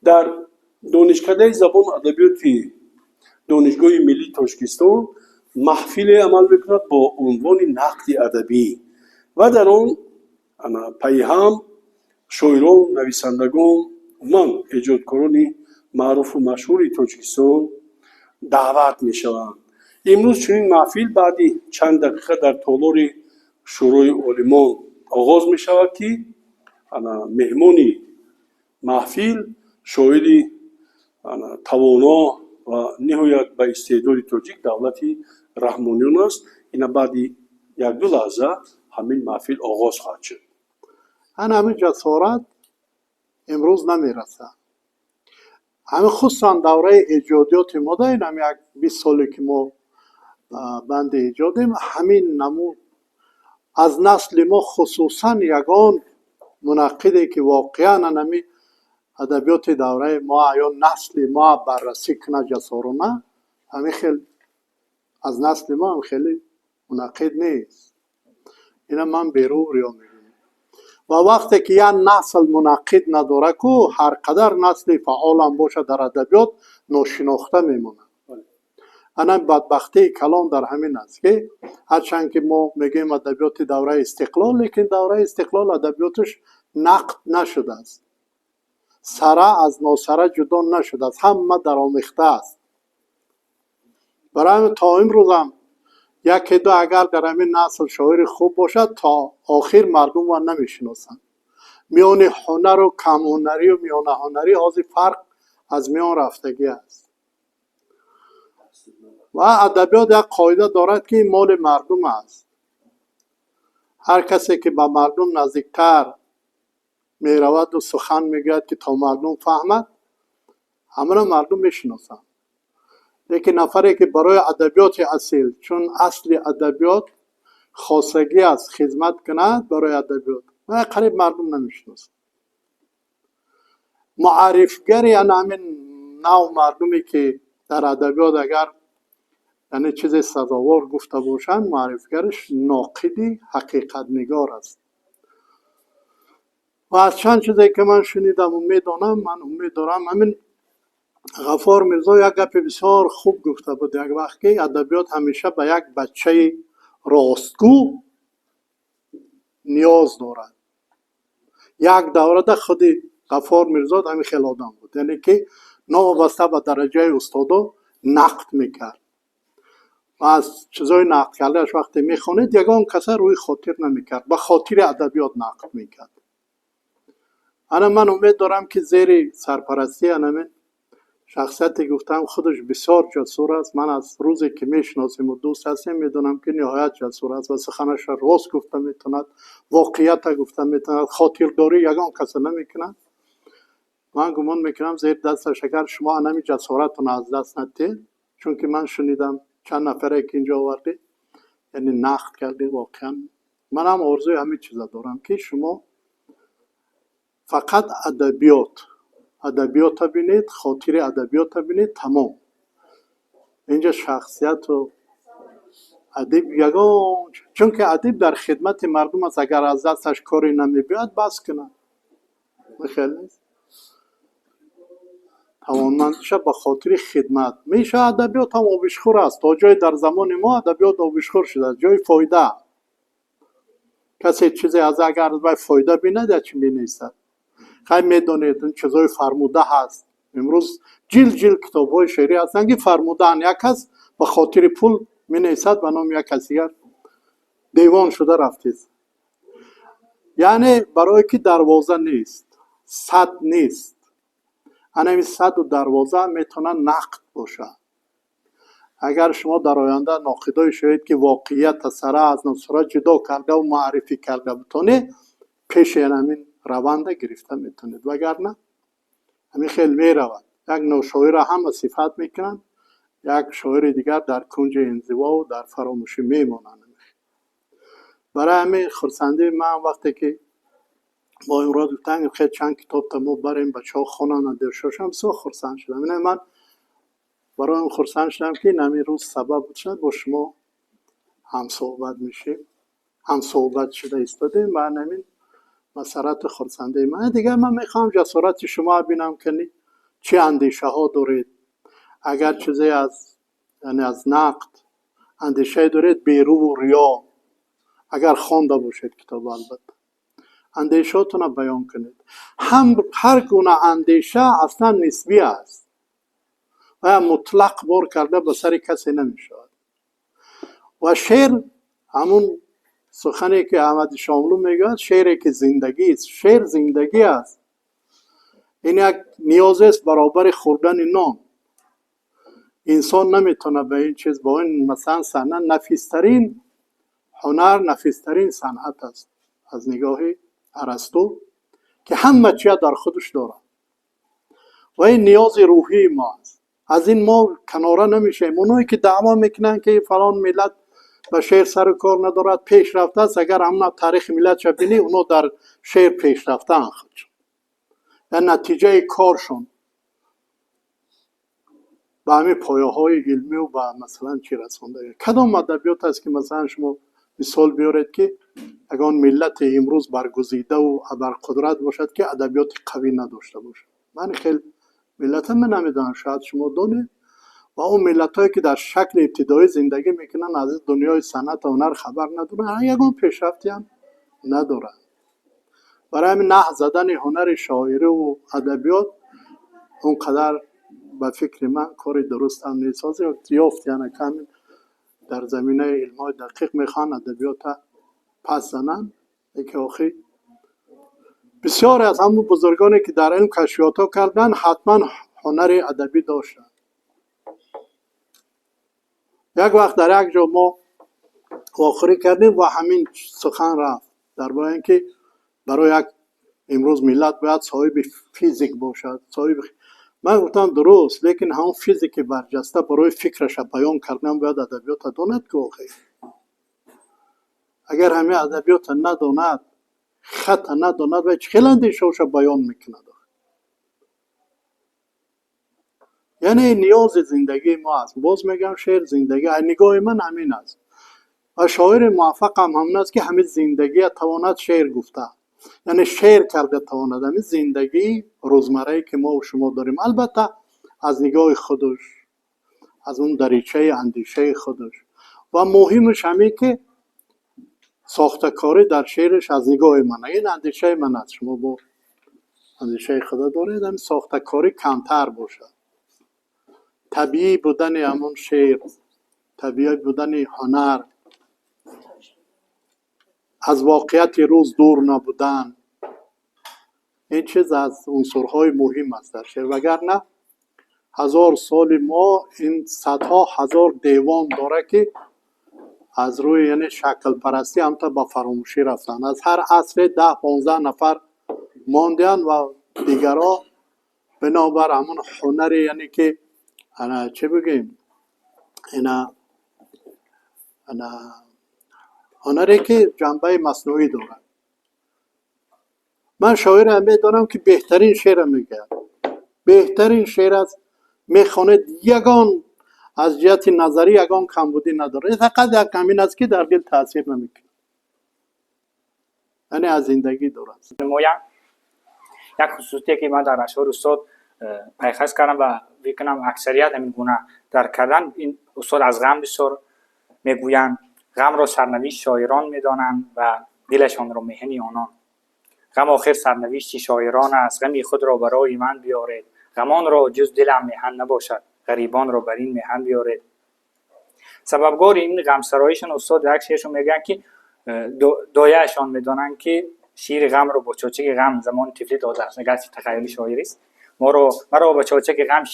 در دانشکده زبان ادبیات دانشگاه ملی تاجیکستان محفل عمل میکند با عنوان نقد ادبی و در آن پیهم شاعران، نویسندگان و ایجادکاران معروف و مشهور تاجیکستان دعوت میشوند. امروز چنین محفل بعدی چند دقیقه در تالار شورای عالمان آغاز میشود که مهمان محفل شاعری توانا و نهایت با استعداد تاجیک دولتی رحمانیون است. اینا بعدی یک دو لحظه همین محفل آغاز خواهد شد. همین جسارت امروز نمیرسه. همین خصوصا دوره ایجادیات ما داریم، همین یک 20 سالی که ما بند ایجادیم، همین نمود از نسل ما خصوصا یگان منقدی که واقعا همین ادبیات دوره ما یا نسل ما بررسی کنه جسارانه، همین خیلی از نسل ما هم خیلی منقد نیست. اینا من بیرو ریا میگم. و وقتی که یک نسل منقد نداره که هر قدر نسل فعال هم باشه در ادبیات ناشناخته میمونه. انا بدبختی کلام در همین است که هرچند که ما میگیم ادبیات دوره استقلال، لیکن دوره استقلال ادبیاتش نقد نشده است، سره از ناسره جدا نشده است، همه در آمیخته است. برای تا امروز هم یکی دو اگر در همین نسل شاعر خوب باشد تا آخر مردم رو نمیشناسند. میان هنر و کم هنری و میان هنری آزی فرق از میان رفتگی است. و ادبیات یک قاعده دارد که مال مردم است. هر کسی که به مردم نزدیکتر میرود و سخن میگوید که تا مردم فهمد، همه مردم میشناسند. لیکن نفری که برای ادبیات اصیل، چون اصل ادبیات خاصگی است، خدمت کند برای ادبیات، و قریب مردم نمیشناسند. معرفگر یعنی همین نوع مردمی که در ادبیات اگر یعنی چیز سزاوار گفته باشند، معرفگرش ناقدی حقیقت نگار است. و از چند چیزی که من شنیدم و میدانم، من امید دارم همین غفار میرزا یک گپ بسیار خوب گفته بود یک وقت که ادبیات همیشه به یک بچه راستگو نیاز دارد. یک دوره خود غفار میرزا همین خیلی آدم بود، یعنی که نوابسته به درجه استادا نقد میکرد و از چیزای نقد کردهش وقتی میخونید یگان کسی روی خاطر نمیکرد، به خاطر ادبیات نقد میکرد. انا من امید دارم که زیر سرپرستی همین شخصیتی گفتم خودش بسیار جسور است. من از روزی که میشناسیم و دوست هستیم میدونم که نهایت جسور است و سخنش راست گفته میتوند، واقعیت گفته میتوند، خاطرداری یگان کس نمیکنه. من گمان میکنم زیر دستش اگر شما همین جسارتتون از دست ندید، چون که من شنیدم چند نفره که اینجا آورده یعنی نقد کرده، واقعا من هم آرزوی همین چیزا دارم که شما فقط ادبیات بینید، خاطر ادبیات بینید، تمام. اینجا شخصیت و ادب یگان، چون که ادب در خدمت مردم است، اگر از دستش کاری نمیبیاد بس کنه خیلی توانمندش به خاطر خدمت میشه. ادبیات هم آبشخور است، تا جای در زمان ما ادبیات آبشخور شده، جای فایده. کسی چیزی از اگر به فایده بینه چی بینیسته. خیلی میدونید این چیزای فرموده هست، امروز جیل کتاب های شعری هستن که فرمودن، یک کس به خاطر پول می نیسد به نام یک کسیگر دیوان شده رفتید. یعنی برای که دروازه نیست، صد نیست، همین صد و دروازه میتونن نقد باشه. اگر شما در آینده ناقدای شاید که واقعیت سره از نصره جدا کرده و معرفی کرده بتونه، پیش همین رونده گرفته میتونید، وگرنه همین خیلی میرود. یک نوع شاعر هم صفت میکنن، یک شاعر دیگر در کنج انزوا و در فراموشی میمانند. برای همین خرسنده من وقتی که با این را دوتنگ خیلی چند کتاب تمو بریم بچه ها خونن درشاشم سو خرسند شدم. اینه من برای اون خرسند شدم که نمی روز سبب شد با شما هم صحبت میشیم، هم صحبت شده ایستادیم و همین مسارت خرسنده من. دیگه من میخوام جسارت شما ببینم کنی چه اندیشه ها دارید. اگر چیزی از یعنی از نقد اندیشه دارید، بیرو و ریا، اگر خوانده باشید کتاب، البته اندیشاتون رو بیان کنید. هر گونه اندیشه اصلا نسبی است و مطلق بار کرده به سر کسی نمیشود. و شعر همون سخنی که احمد شاملو میگه، شعری که زندگی است. شعر زندگی است. این یک نیاز است برابر خوردن نان. انسان نمیتونه به این چیز، با این مثلا صحنه نفیسترین هنر، نفیسترین صنعت است از نگاه ارسطو، که همه چیز در خودش داره و این نیاز روحی ما است. از این ما کناره نمیشیم. اونایی که دعوا میکنن که فلان ملت به شعر سر و کار ندارد، پیشرفته است، اگر همون تاریخ ملت چه بینی، اونا در شعر پیشرفته خودشون و نتیجه کارشون به همین پایه های علمی و به مثلا چی رسونده. کدام ادبیات است که مثلا شما مثال بیارید که اگر ملت امروز برگزیده و ابرقدرت باشد که ادبیات قوی نداشته باشد؟ من خیلی ملت من نمیدونم، شاید شما دونید. و اون ملت هایی که در شکل ابتدایی زندگی میکنن، از دنیای صنعت و هنر خبر ندارن، یکون پیشرفتی هم ندارن. برای همین نه زدن هنر شاعری و ادبیات اونقدر به فکر من کار درست هم نیست. یافت یعنی کمی در زمینه علم های دقیق میخوان ادبیات پس زنن. که آخی بسیار از همون بزرگانی که در علم کشفیات ها کردن حتما هنر ادبی داشتن. یک وقت در یک جا ما آخری کردیم و همین سخن رفت درباره اینکه برای یک امروز ملت باید صاحب فیزیک باشد. من گفتم درست، لیکن همون فیزیک برجسته برای فکرش بیان کردن باید ادبیات داند که آخی. اگر همه ادبیات نداند، خط نداند، و خیلی اندیشه‌اش بیان میکند. یعنی نیاز زندگی ما است. باز میگم شعر زندگی، نگاه من همین است. و شاعر موفق هم همین است که همین زندگی تواند شعر گفته، یعنی شعر کرده تواند همین زندگی روزمره که ما و شما داریم، البته از نگاه خودش، از اون دریچه اندیشه خودش. و مهمش همین که ساختکاری در شعرش از نگاه من، این اندیشه من است. شما با اندیشه خدا دارید، همین ساختکاری کمتر باشد. طبیعی بودن همون شعر، طبیعی بودن هنر، از واقعیت روز دور نبودن، این چیز از عنصرهای مهم است در شعر. وگرنه 1000 سال ما این صدها هزار دیوان داره که از روی یعنی شکل پرستی هم تا به فراموشی رفتن. از هر عصر 10-15 نفر ماندن و دیگرها بنابر همون هنر، یعنی که انا چه بگیم، اینا هنری که جنبه مصنوعی داره. من شاعر هم میدانم که بهترین شعر میگه، بهترین شعر از میخواند، یگان از جهت نظری یگان کمبودی نداره، فقط یک کمین است که در دل تاثیر نمیکنه. یعنی از زندگی دور است. یک خصوصیتی که من در اشعار استاد پیخست کردم و بکنم اکثریت همین گونه در کردن، این استاد از غم بسیار میگویند. غم را سرنوشت شاعران میدانند و دلشان را مهنی آنان. غم آخر سرنوشت شاعران است، غمی خود را برای من بیارید. غمان را جز دلم میهن نباشد، غریبان را بر این میهن بیارید. سببگار این غم سرایشان استاد در یک شعرشون میگن که دایه‌شان میدانند که شیر غم را با چاچک غم زمان طفلی داده است. نگاه تخیلی شاعری است. مرا با چاچک غم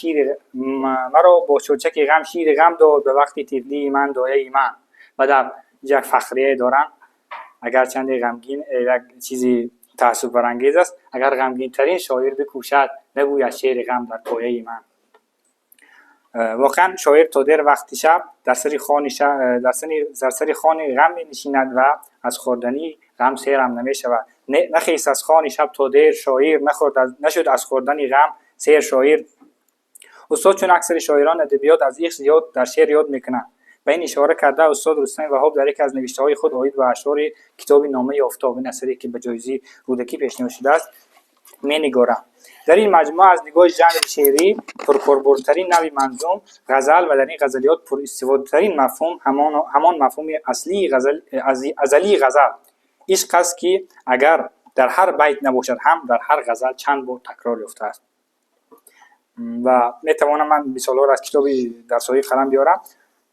شیر غم داد، به وقتی طفلی من دایه من. و در یک فخریه دارن، اگر چند غمگین یک چیزی تعصب برانگیز است، اگر غمگین ترین شاعر بکوشد نگوید شعر غم در پایه من. واقعا شاعر تا دیر وقت شب در سری خانه غم می نشیند و از خوردنی غم سیرم نمی شود. نخیست از خانه شب تا دیر شاعر، نشد از خوردنی غم سیر شاعر. استاد چون اکثر شاعران ادبیات از ایخ زیاد در شعر یاد میکنند. به این اشاره کرده استاد رستم وهاب در یک از نوشته‌های خود آید و اشعار کتاب نامه آفتاب، اثری که به جایزه رودکی پیشنهاد شده است، می نگارم. در این مجموعه از نگاه ژانر شعری پرکاربردترین نوع منظوم غزل و در این غزلیات پر استفاده‌ترین مفهوم همان مفهوم اصلی ازلی غزل عشق است که اگر در هر بیت نباشد هم در هر غزل چند بار تکرار یافته است. و میتوانم من مثال را از کتاب در سایه قلم بیارم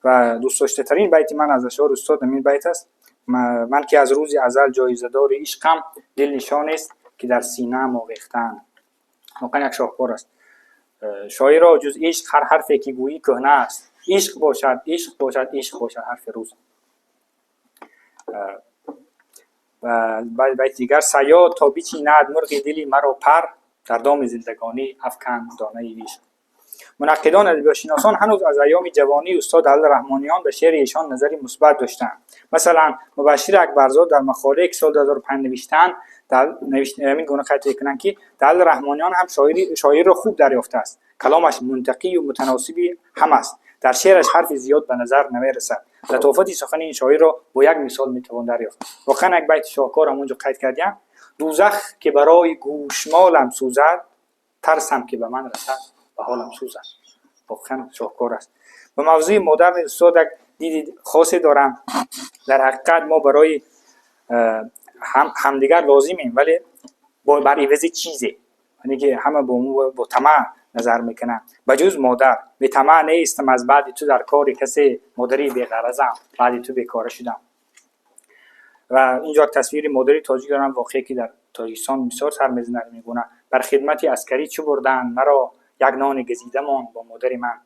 و دوست داشته ترین بیت من از اشعار استاد همین بیت است: من که از روز ازل جایزه دار عشقم، دل نشان است که در سینه‌ام آویخته‌ام. واقعا یک شاهکار است. شاعر را جز عشق هر حرفی که گویی کهنه است. عشق باشد، عشق باشد، عشق باشد حرف روز. و بعد بیت دیگر: صیاد تا بچیند مرغ دلی مرا پر، در دام زندگانی افکند دانه عشق. منقدان ادبیات شناسان هنوز از ایام جوانی استاد علی رحمانیان به شعر ایشان نظری مثبت داشتند. مثلا مبشر اکبرزاد در مقاله که سال 2005 نوشتن همین گونه خط می‌کنند که علی رحمانیان هم شاعر را خوب دریافته است. کلامش منطقی و متناسبی هم است. در شعرش حرف زیاد به نظر نمی‌رسد. لطافت سخن این شاعر را با یک مثال می‌توان دریافت. واقعا یک بیت شاهکار همونجا قید کردیم: دوزخ که برای گوشمالم سوزد، ترسم که به من رسد به حالم سوزد. واقعا شاهکار است. به موضوع مدرن استاد دید خاصی دارم. در حقیقت ما برای همدیگر لازمیم، ولی بر عوض چیزی، یعنی که همه با طمع نظر میکنن. بجز مادر به طمع نیستم از بعد تو در کار کسی مادری بی‌غرضم، بعد تو بیکاره شدم. و اینجا تصویر مادری تاجیک دارم واقعی که در تاجیکستان بسیار سر میگونه: بر خدمت عسکری چه بردن مرا، یک نان گزیده مان با مادر من.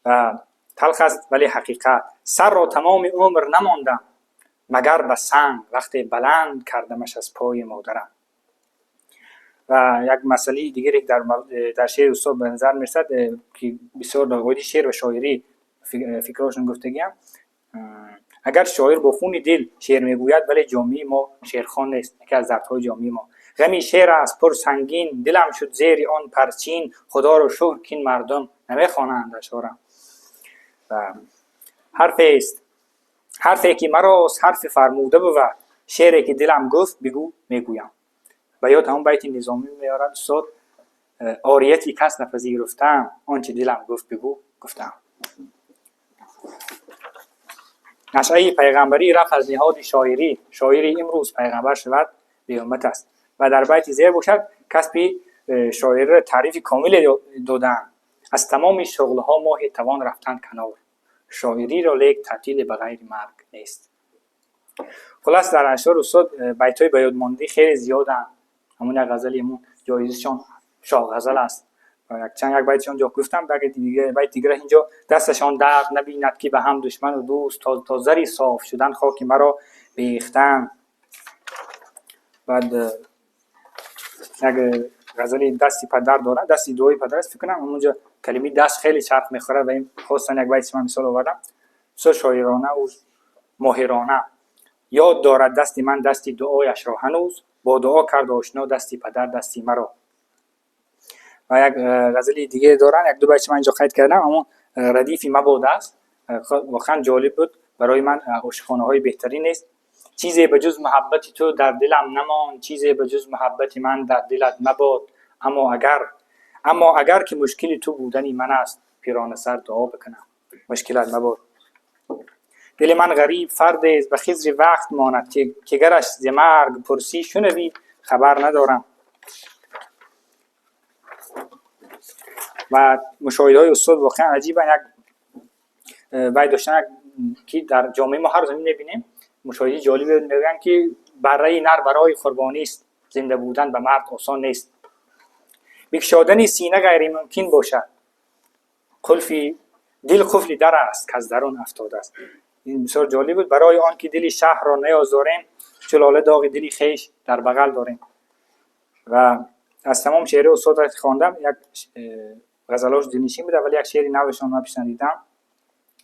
و تلخ است ولی حقیقت، سر را تمام عمر نماندم، مگر به سنگ وقتی بلند کردمش از پای مادرم. و یک مسئله دیگری در شعر استاد به نظر میرسد که بسیار در قید شعر و شاعری فکراشون گفتگیم: اگر شاعر با خون دل شعر میگوید ولی جامعه ما شعرخوان نیست. یکی از دردهای جامعه ما. غمی شعر است پر سنگین، دلم شد زیر آن پرچین، خدا رو شکر که این مردم نمیخوانند اشعارم. و حرفی است، حرفی که مراست حرف فرموده بود، شعری که دلم گفت بگو میگویم. و یاد همون بیت نظامی میارد استاد: عاریتی کس نپذیرفتم، آنچه دلم گفت بگو گفتم. نشأه پیغمبری رفت از نهاد شاعری، شاعری امروز پیغمبر شود قیامت است. و در بیت زیر باشد: کسب شاعر تعریف کامل دادن، از تمام شغلها ماه توان رفتن کنار، شاعری را لیک تعطیل به غیر مرگ نیست. خلاص در اشعار استاد بیت‌های به یاد مانده خیلی زیادن. همون یک غزلی همون جایزشان شاه غزل است. و یک بیتشان جا گفتم. بعد دیگه بیت دیگه اینجا: دستشان درد نبیند که به هم دشمن و دوست، تا زری صاف شدن خاک مرا بیختن. بعد یک غزلی دستی پدر دارن، دستی دوی پدر است فکر کنم. همونجا کلمه دست خیلی چرخ میخوره و این خواستن یک بیت من مثال آوردم. سو شاعرانه و ماهرانه: یاد دارد دستی من دستی دعایش را هنوز، با دعا کرد آشنا دستی پدر دستی مرا. و یک غزلی دیگه دارن، یک دو بیت من اینجا قید کردم، اما ردیفی مبادا است. واقعا جالب بود برای من. عاشقانه های بهتری نیست: چیزی به جز محبت تو در دلم نمان، چیزی به جز محبت من در دلت مباد. اما اگر که مشکل تو بودنی من است، پیرانه سر دعا بکنم مشکلت مباد. دل من غریب فرد است به خضر وقت ماند، که گرش ز مرگ پرسی شنوی خبر ندارم. و مشاهده های استاد واقعا عجیبه. یک باید داشتن که در جامعه ما هر زمین میبینیم. مشاهده جالبی میگن که بره نر برای قربانی است، زنده بودن به مرد آسان نیست. بگشادن سینه غیر ممکن باشد، دل قفل در است که از درون افتاده است. این بسیار جالب بود. برای آن که دل شهر را نیازاریم، چلاله داغ دلی خیش در بغل داریم. و از تمام شعر استاد را خواندم، یک غزلاش دلنشین بود، ولی یک شعر نوشان من پسندیدم.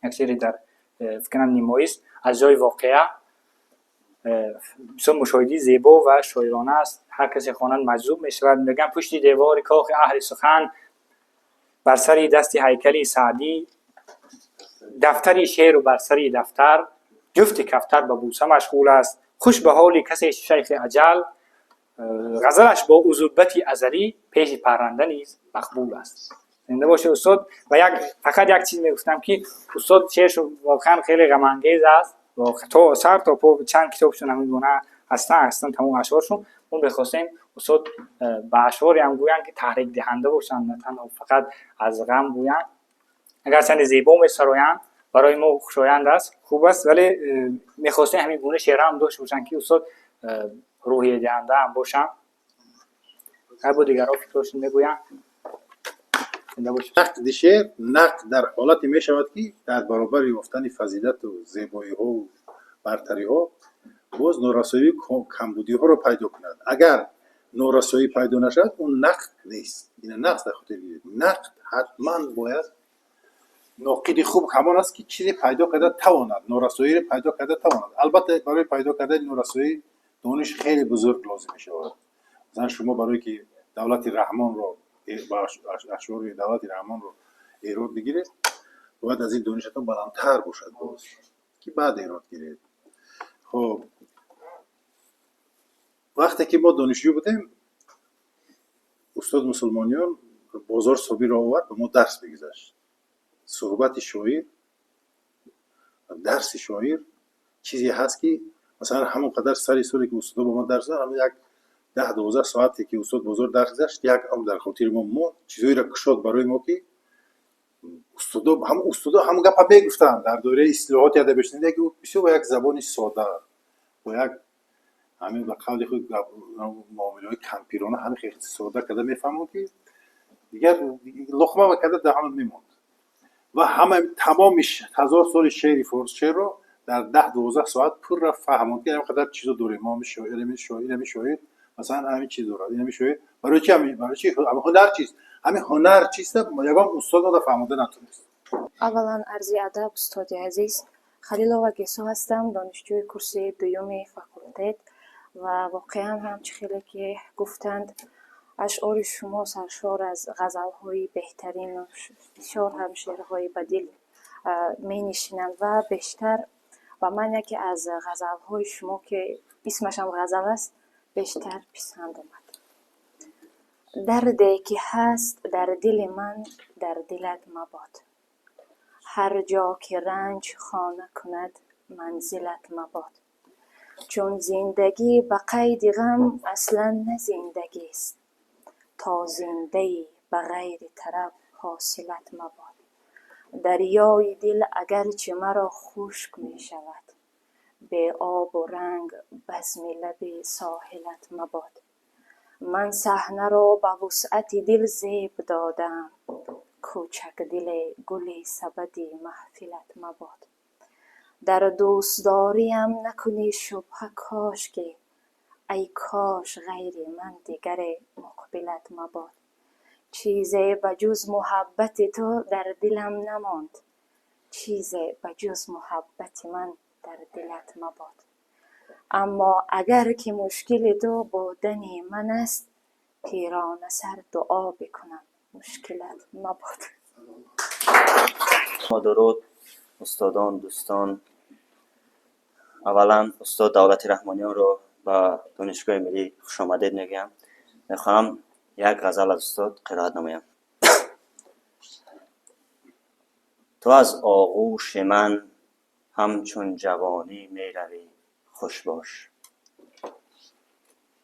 یک شعر در فکر کنم نیمایی است، از جای واقعه. بسیار مشاهدی زیبا و شاعرانه است. هر کسی خوانند مجذوب میشود. میگن پشت دیوار کاخ اهل سخن، بر سری دستی هیکلی سعدی، دفتری شعر و بر سری دفتر، جفت کفتر به بوسه مشغول است. خوش به حالی کسی شیخ اجل، غزلش با عذوبتی ازلی پیش پرنده نیز مقبول است. زنده باشه استاد. و فقط یک چیز میگفتم که استاد شعرش واقعا خیلی غم انگیز است و تا سر تا پا چند کتابشون همین گونه هستن تمام اشعارشون. اون بخواستیم استاد به اشعاری هم گویند که تحریک دهنده باشن، نه تنها فقط از غم گویند. اگر چند زیبا می‌سرایند برای ما خوشایند است، خوب است، ولی می‌خواستیم همین گونه شعرها هم داشته باشن که استاد روحیه دهنده هم باشن. هر دیگر ها فکرشون میگویند. نقد شعر نقد در حالتی می شود که در برابر یافتن فضیلت و زیبایی ها و برتری ها باز نارسایی کمبودی ها رو پیدا کند. اگر نارسایی پیدا نشد اون نقد نیست. این نقد در خاطر گیرید. نقد حتما باید ناقد خوب همان است که چیزی پیدا کرده تواند نارسایی رو پیدا کرده تواند. البته برای پیدا کردن نارسایی دانش خیلی بزرگ لازم می شود. مثلا شما برای که دولت رحمان رو اشعار دولت رحمان رو ایراد بگیرید باید از این دانشتون بلندتر باشد باز که بعد ایراد گیرید. خب وقتی که ما دانشجو بودیم استاد مسلمانیان بازار صبی را آورد و ما درس بگذاشت. صحبت شاعر درس شاعر چیزی هست که مثلا همون قدر سری سالی که استاد با ما درس داد همون یک 10-12 ساعتی که استاد بازار درس گذاشت یک هم در خاطر ما چیزایی را کشاد برای ما که استاد هم گپ بگفتن در دوره اصلاحات یاد بشنیده که بسیار با یک زبان ساده با یک همین به قول خود معامله‌های کمپیرانه همین خیلی ساده کرده میفهمون که دیگر لقمه وکده دهان میموند و همه تمامش 1000 سال شعری فارس شعر رو در 10-12 ساعت پر را فهموند که اینقدر چیزا دوره ما شاعر مثلا همین چیز داره این شاعر برای چی هنر چیست همین هنر چیست یگان استاد ما فهمیده نتونست. اولا عرض ادب استاد عزیز خلیلова گیسو هستم، دانشجوی کورس دوم فاکولتت و واقعا همچه خیلی که گفتند اشعار شما سرشار از غزل‌های بهترین و بسیار هم شعرهای بدیل می نشینند و بیشتر و من یکی از غزل‌های شما که اسمش هم غزل است بیشتر پسند آمد. دردی که هست در دل من در دلت مباد، هر جا که رنج خانه کند منزلت مباد. چون زندگی به قید غم اصلا نه زندگی است، تا زنده به غیر طرب حاصلت مباد. دریای دل اگرچه مرا خشک می شود، به آب و رنگ بزم لب ساحلت مباد. من صحنه را به وسعت دل زیب دادم، کوچک دل گل سبد محفلت مباد. در دوستداریم نکنی شبهه کاش که، ای کاش غیر من دیگر مقبلت مباد. چیزی بجز محبت تو در دلم نماند، چیزی بجز محبت من در دلت مباد. اما اگر که مشکل تو با دن من است، پیرانه سر دعا بکنم مشکلت مباد. درود استادان دوستان. اولا استاد دولت رحمانیان رو به دانشگاه ملی خوش آمدید میگم. میخوام یک غزل از استاد قرائت نمایم. تو از آغوش من همچون جوانی میروی خوش باش،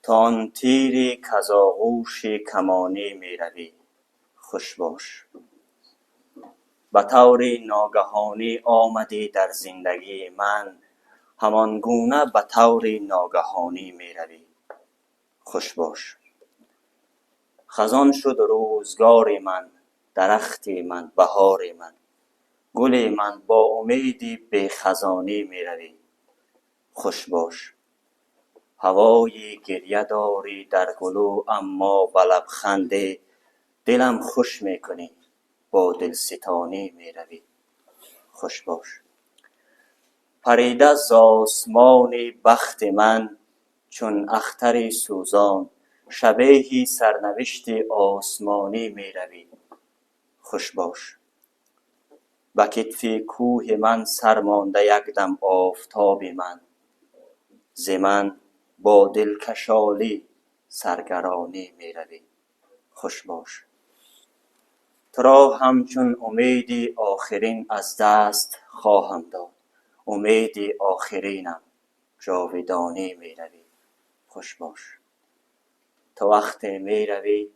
تا آن تیری کز آغوش کمانی میروی خوش باش. به طور ناگهانی آمدی در زندگی من، همان گونه به طور ناگهانی میروی خوش باش. خزان شد روزگار من، درخت من، بهار من، گل من، با امیدی به خزانی میروی خوش باش. هوای گریه داری در گلو اما به لبخند دلم خوش میکنی، با دلستانی میروی خوش باش. پریده ز آسمان بخت من چون اختر سوزان، شبیه سرنوشت آسمانی میروی خوش باش. به کتف کوه من سر مانده یک دم آفتاب من، ز من با دلکشالی سرگرانی می روی خوش باش. تو را همچون امیدی آخرین از دست خواهم داد، امیدی آخرینم جاودانی می روی خوش باش. تو وقت می روی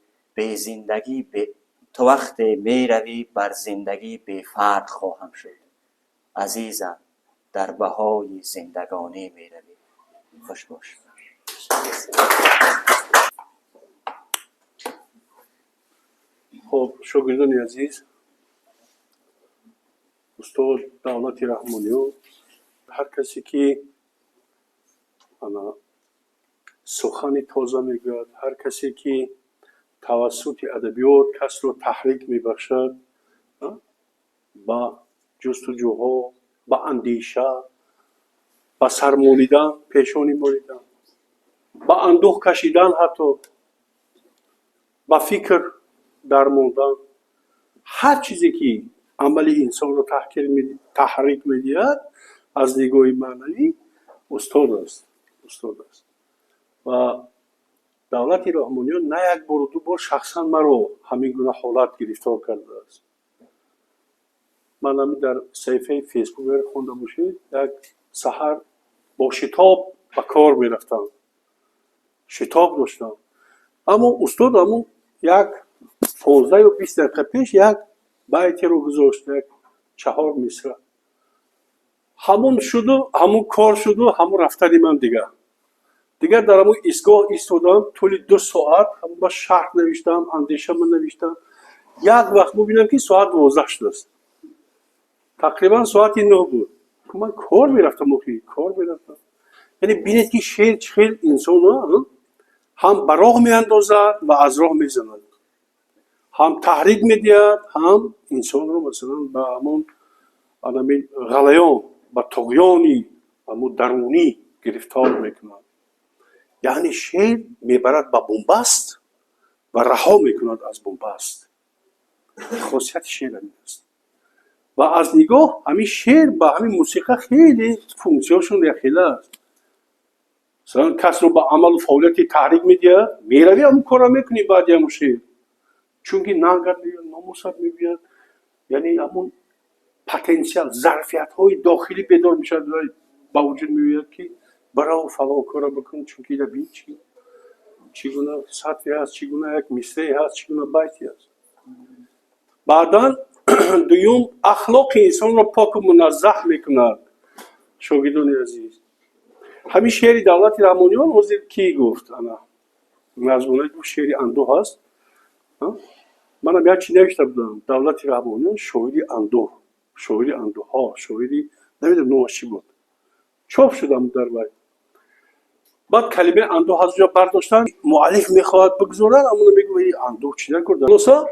بر زندگی بی فرق خواهم شد، عزیزم در بهای زندگانی می روی خوش باش. خب شاگردان عزیز، استاد دولت رحمانیون، هر کسی که سخن تازه میگوید، هر کسی که توسط ادبیات کس رو تحریک میبخشد، با جستجوها، با اندیشه، با سرمالیدن، پیشانی مالیدن، با اندوه کشیدن، حتی با فکر درموندن، هر چیزی که عمل انسان رو تحریک میدهد از نگاه معنوی استاد است. و دولت رحمانیون نه یک بار و دو بار شخصا مرا همین گونه حالت گرفتار کرده است. من همین در صفحه فیسبوک خونده باشید، یک سحر با شتاب به کار میرفتم، شتاب داشتم، اما استاد همون یک 15 یا 20 دقیقه پیش یک بیتی رو گذاشت، یک 4 مصرع، همون شد و همون کار شد و همون رفتن من دیگر در همون ایستگاه ایستادم، طول 2 ساعت همون با شرح نوشتم، اندیشه من نوشتم. یک وقت ببینم که ساعت 12 شده است، تقریبا ساعت 9 بود که من کار میرفتم. یعنی بینید که شعر چخیل انسان هم به راه میاندازد و از راه میزند، هم تحریک میدهد، هم انسان رو مثلا به همون غلیان، به طغیانی همون درونی گرفتار میکند. یعنی شعر میبرد به بنبست و رها میکند از بنبست. خاصیت شعر همین است. و از نگاه همین شعر با همین موسیقی خیلی فونکسیونشون یخیله است. مثلا کس رو به عمل و فعالیت تحریک میدهد، میروی همون کار میکنی بعد همون شعر، چون که نگرد میاد، ناموسد میبید، یعنی همون پتانسیل، ظرفیت های داخلی بیدار میشه با وجود میبید که برای فلان کار بکن، چون که ببین چگونه سطحی هست، چگونه یک مصرعی هست، چگونه بیتی هست. بعداً دوم اخلاق انسان را پاک و منزه میکند. شاگردان عزیز، همین شعر دولت رحمانیون حضرت کی گفت؟ مضمونش گفت شعر اندوه هست. من هم یک چی نوشته بودم، دولت رحمانیون شاعری اندوه، شاعری اندوه ها، شاعری نمیدونم نوعش چی بود، چاپ شدم در باید. بعد کلمه اندوه از جا برداشتن، مؤلف میخواد بگذارن، اما میگو این اندوه چی نکردن. خلاصا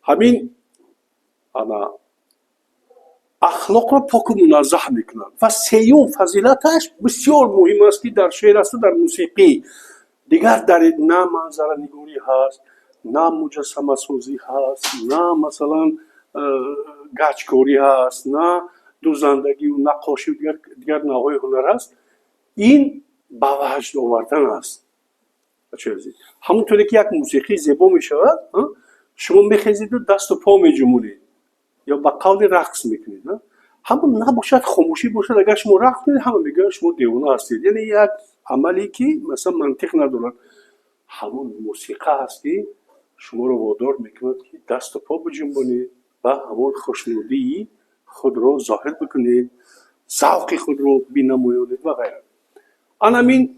همین اخلاق را پاک و منزه میکنند. و سیوم فضیلتش بسیار مهم است که در شعر است و در موسیقی دیگر در نه منظره نگاری هست، نه مجسمه سازی هست، نه مثلا گچکاری هست، نه دوزندگی و نقاشی و دیگر نوعهای هنر هست. این به وجد آوردن است. همونطوری که یک موسیقی زیبا می شود، شما میخیزید و دست و پا میجمونید یا با قول رقص میکنید، همون نباشد، خاموشی باشد. اگر شما رقص کنید همه میگن شما دیوانه هستید، یعنی یک عملی که مثلا منطق ندارد. همون موسیقی هست که شما رو وادار میکند که دست و پا بجنبونید و همون خوشنودی خود رو ظاهر بکنید، ذوق خود رو بینمایانید و غیره. همین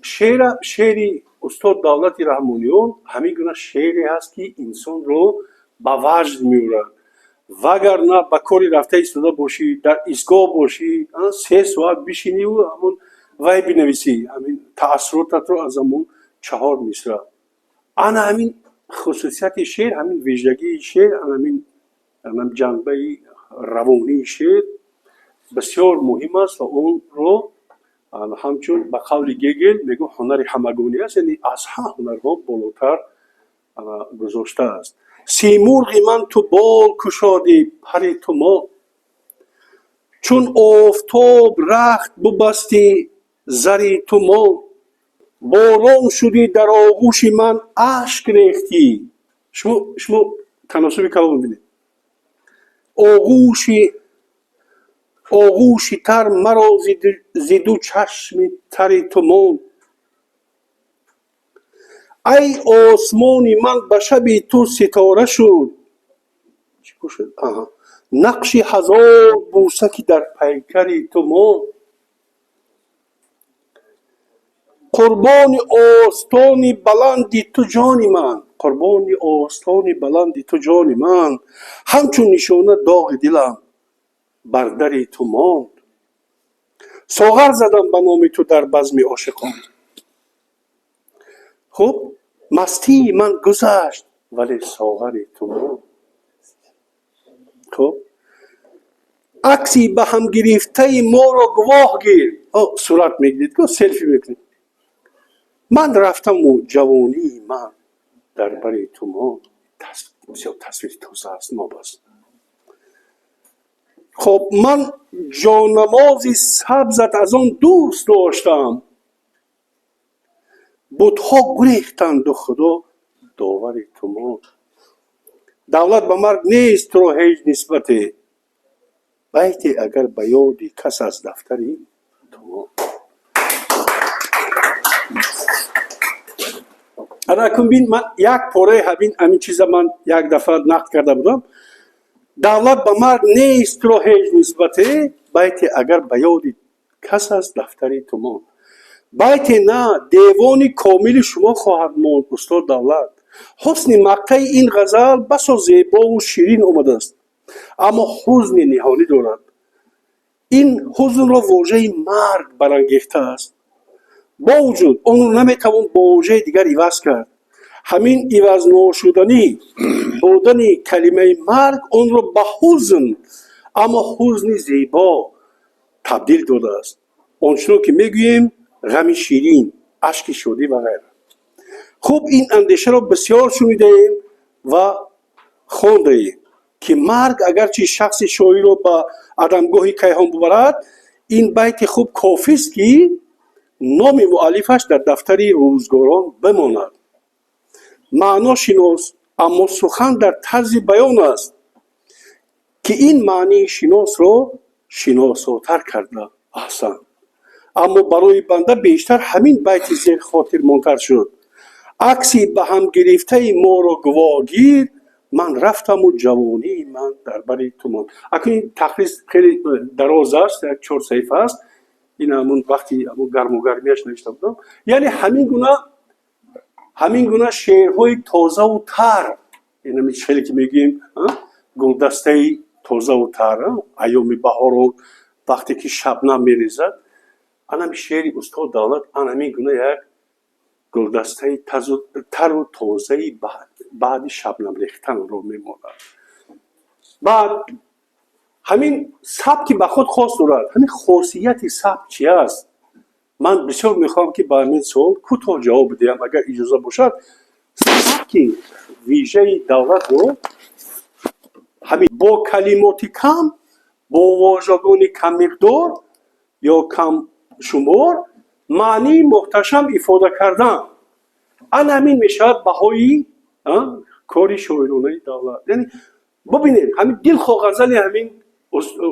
شعری استاد دولت رحمانیون همین گونه شعری هست که انسان رو به وجد میورد. وگرنه به کاری رفته ایستاده باشی، در ایستگاه باشی، 3 ساعت بشینی و همون وای بنویسی، همین تأثیراتت رو از همون 4 مصرع. همین خصوصیت شعر، همین ویژگی شعر، همین جنبه روانی شعر بسیار مهم است و اون رو همچون به قول گگل میگه هنر همگانی است، یعنی از همه هنرها بالاتر گذاشته است. سیمرغ من تو بال کشادی پر تو ما، چون آفتاب رخت ببستی زری تو ما. باران شدی در آغوش من اشک ریختی. شما تناسب کلام ببینید. آغوش تر مرا ز دو چشم تر تو ماند. ای آسمان من به شب تو ستاره شد. نقش هزار بوسه که در پیکر تو ماند. قربان آستان بلند تو جان من، قربان آستان بلند تو جان من، همچون نشانه داغ دلم بر در تو ماند. ساغر زدم به نام تو در بزم عاشقان. خب مستی من گذشت ولی ساغر تو ماند. خب عکسی به هم گرفته ما را گواه گیر. صورت میگیرید که سلفی میکنید. من رفتم و جوانی من در بر تو ماند. بسیار تصویر توزه است نابست. خب من جانمازی سبزت از آن دوست داشتم. بتها گریختند و خدا داور تو ماند. دولت به مرگ نیست تو را هیچ نسبتی، بیتی اگر به یادی کس از دفتری تو ماند. اگر بین من یک پاره همین چیزا من یک دفعه نقد کرده بودم. دولت به مرگ نیست رو هیچ نسبتی، بیت اگر به یادی کس از دفتری تو ماند. بیت نه دیوانی کامل شما خواهد ماند استاد دولت. حسن مقطع این غزل بسا زیبا و شیرین آمده است، اما حزن نهانی دارد. این حزن را واژه مرگ برانگیخته است. با وجود آن را نمیتوان با واژه دیگر عوض کرد. همین عوض ناشدنی بودن کلمه مرگ آن را به حزن، اما حزن زیبا تبدیل داده است. آنچنان که میگوییم غم شیرین، اشک شادی و غیره. خوب این اندیشه را بسیار شنیدیم و خواندیم که مرگ اگرچه شخص شاعر را به عدمگاه کیهان ببرد، این بیت خوب کافی است که نام مؤلفش در دفتر روزگاران بماند. معنا شناس اما سخن در طرز بیان است که این معنی شناس را شناساتر کرده. احسن. اما برای بنده بیشتر همین بیت زیر خاطر منتر شد. عکسی به هم گرفته ما را گواگیر، من رفتم و جوانی من در بر تو ماند. این تخریص خیلی دراز است، یک 4 صفحه است. این همون وقتی گرم و گرمیش نوشته بودم. یعنی همین گونه شعرهای تازه و تر، یعنی خیلی که میگیم گلدسته تازه و تر، ایام بهار وقتی که شبنم میریزد، همین شعر استاد دولت همین گونه یک گلدسته تر و تازه بعد شبنم ریختن رو میماند. بعد همین سبکی به خود خاص دارد. همین خاصیت سبک چی است؟ من بسیار میخوام که با همین سوال کوتاه جواب بدهم اگر اجازه باشد. سبک ویژه دولت رو همین با کلمات کم، با واژگان کم مقدار یا کم شمار معنی محتشم افاده کردن، همین میشود بهای کاری شاعرانه دولت. یعنی ببینید همین دلخواه غزل همین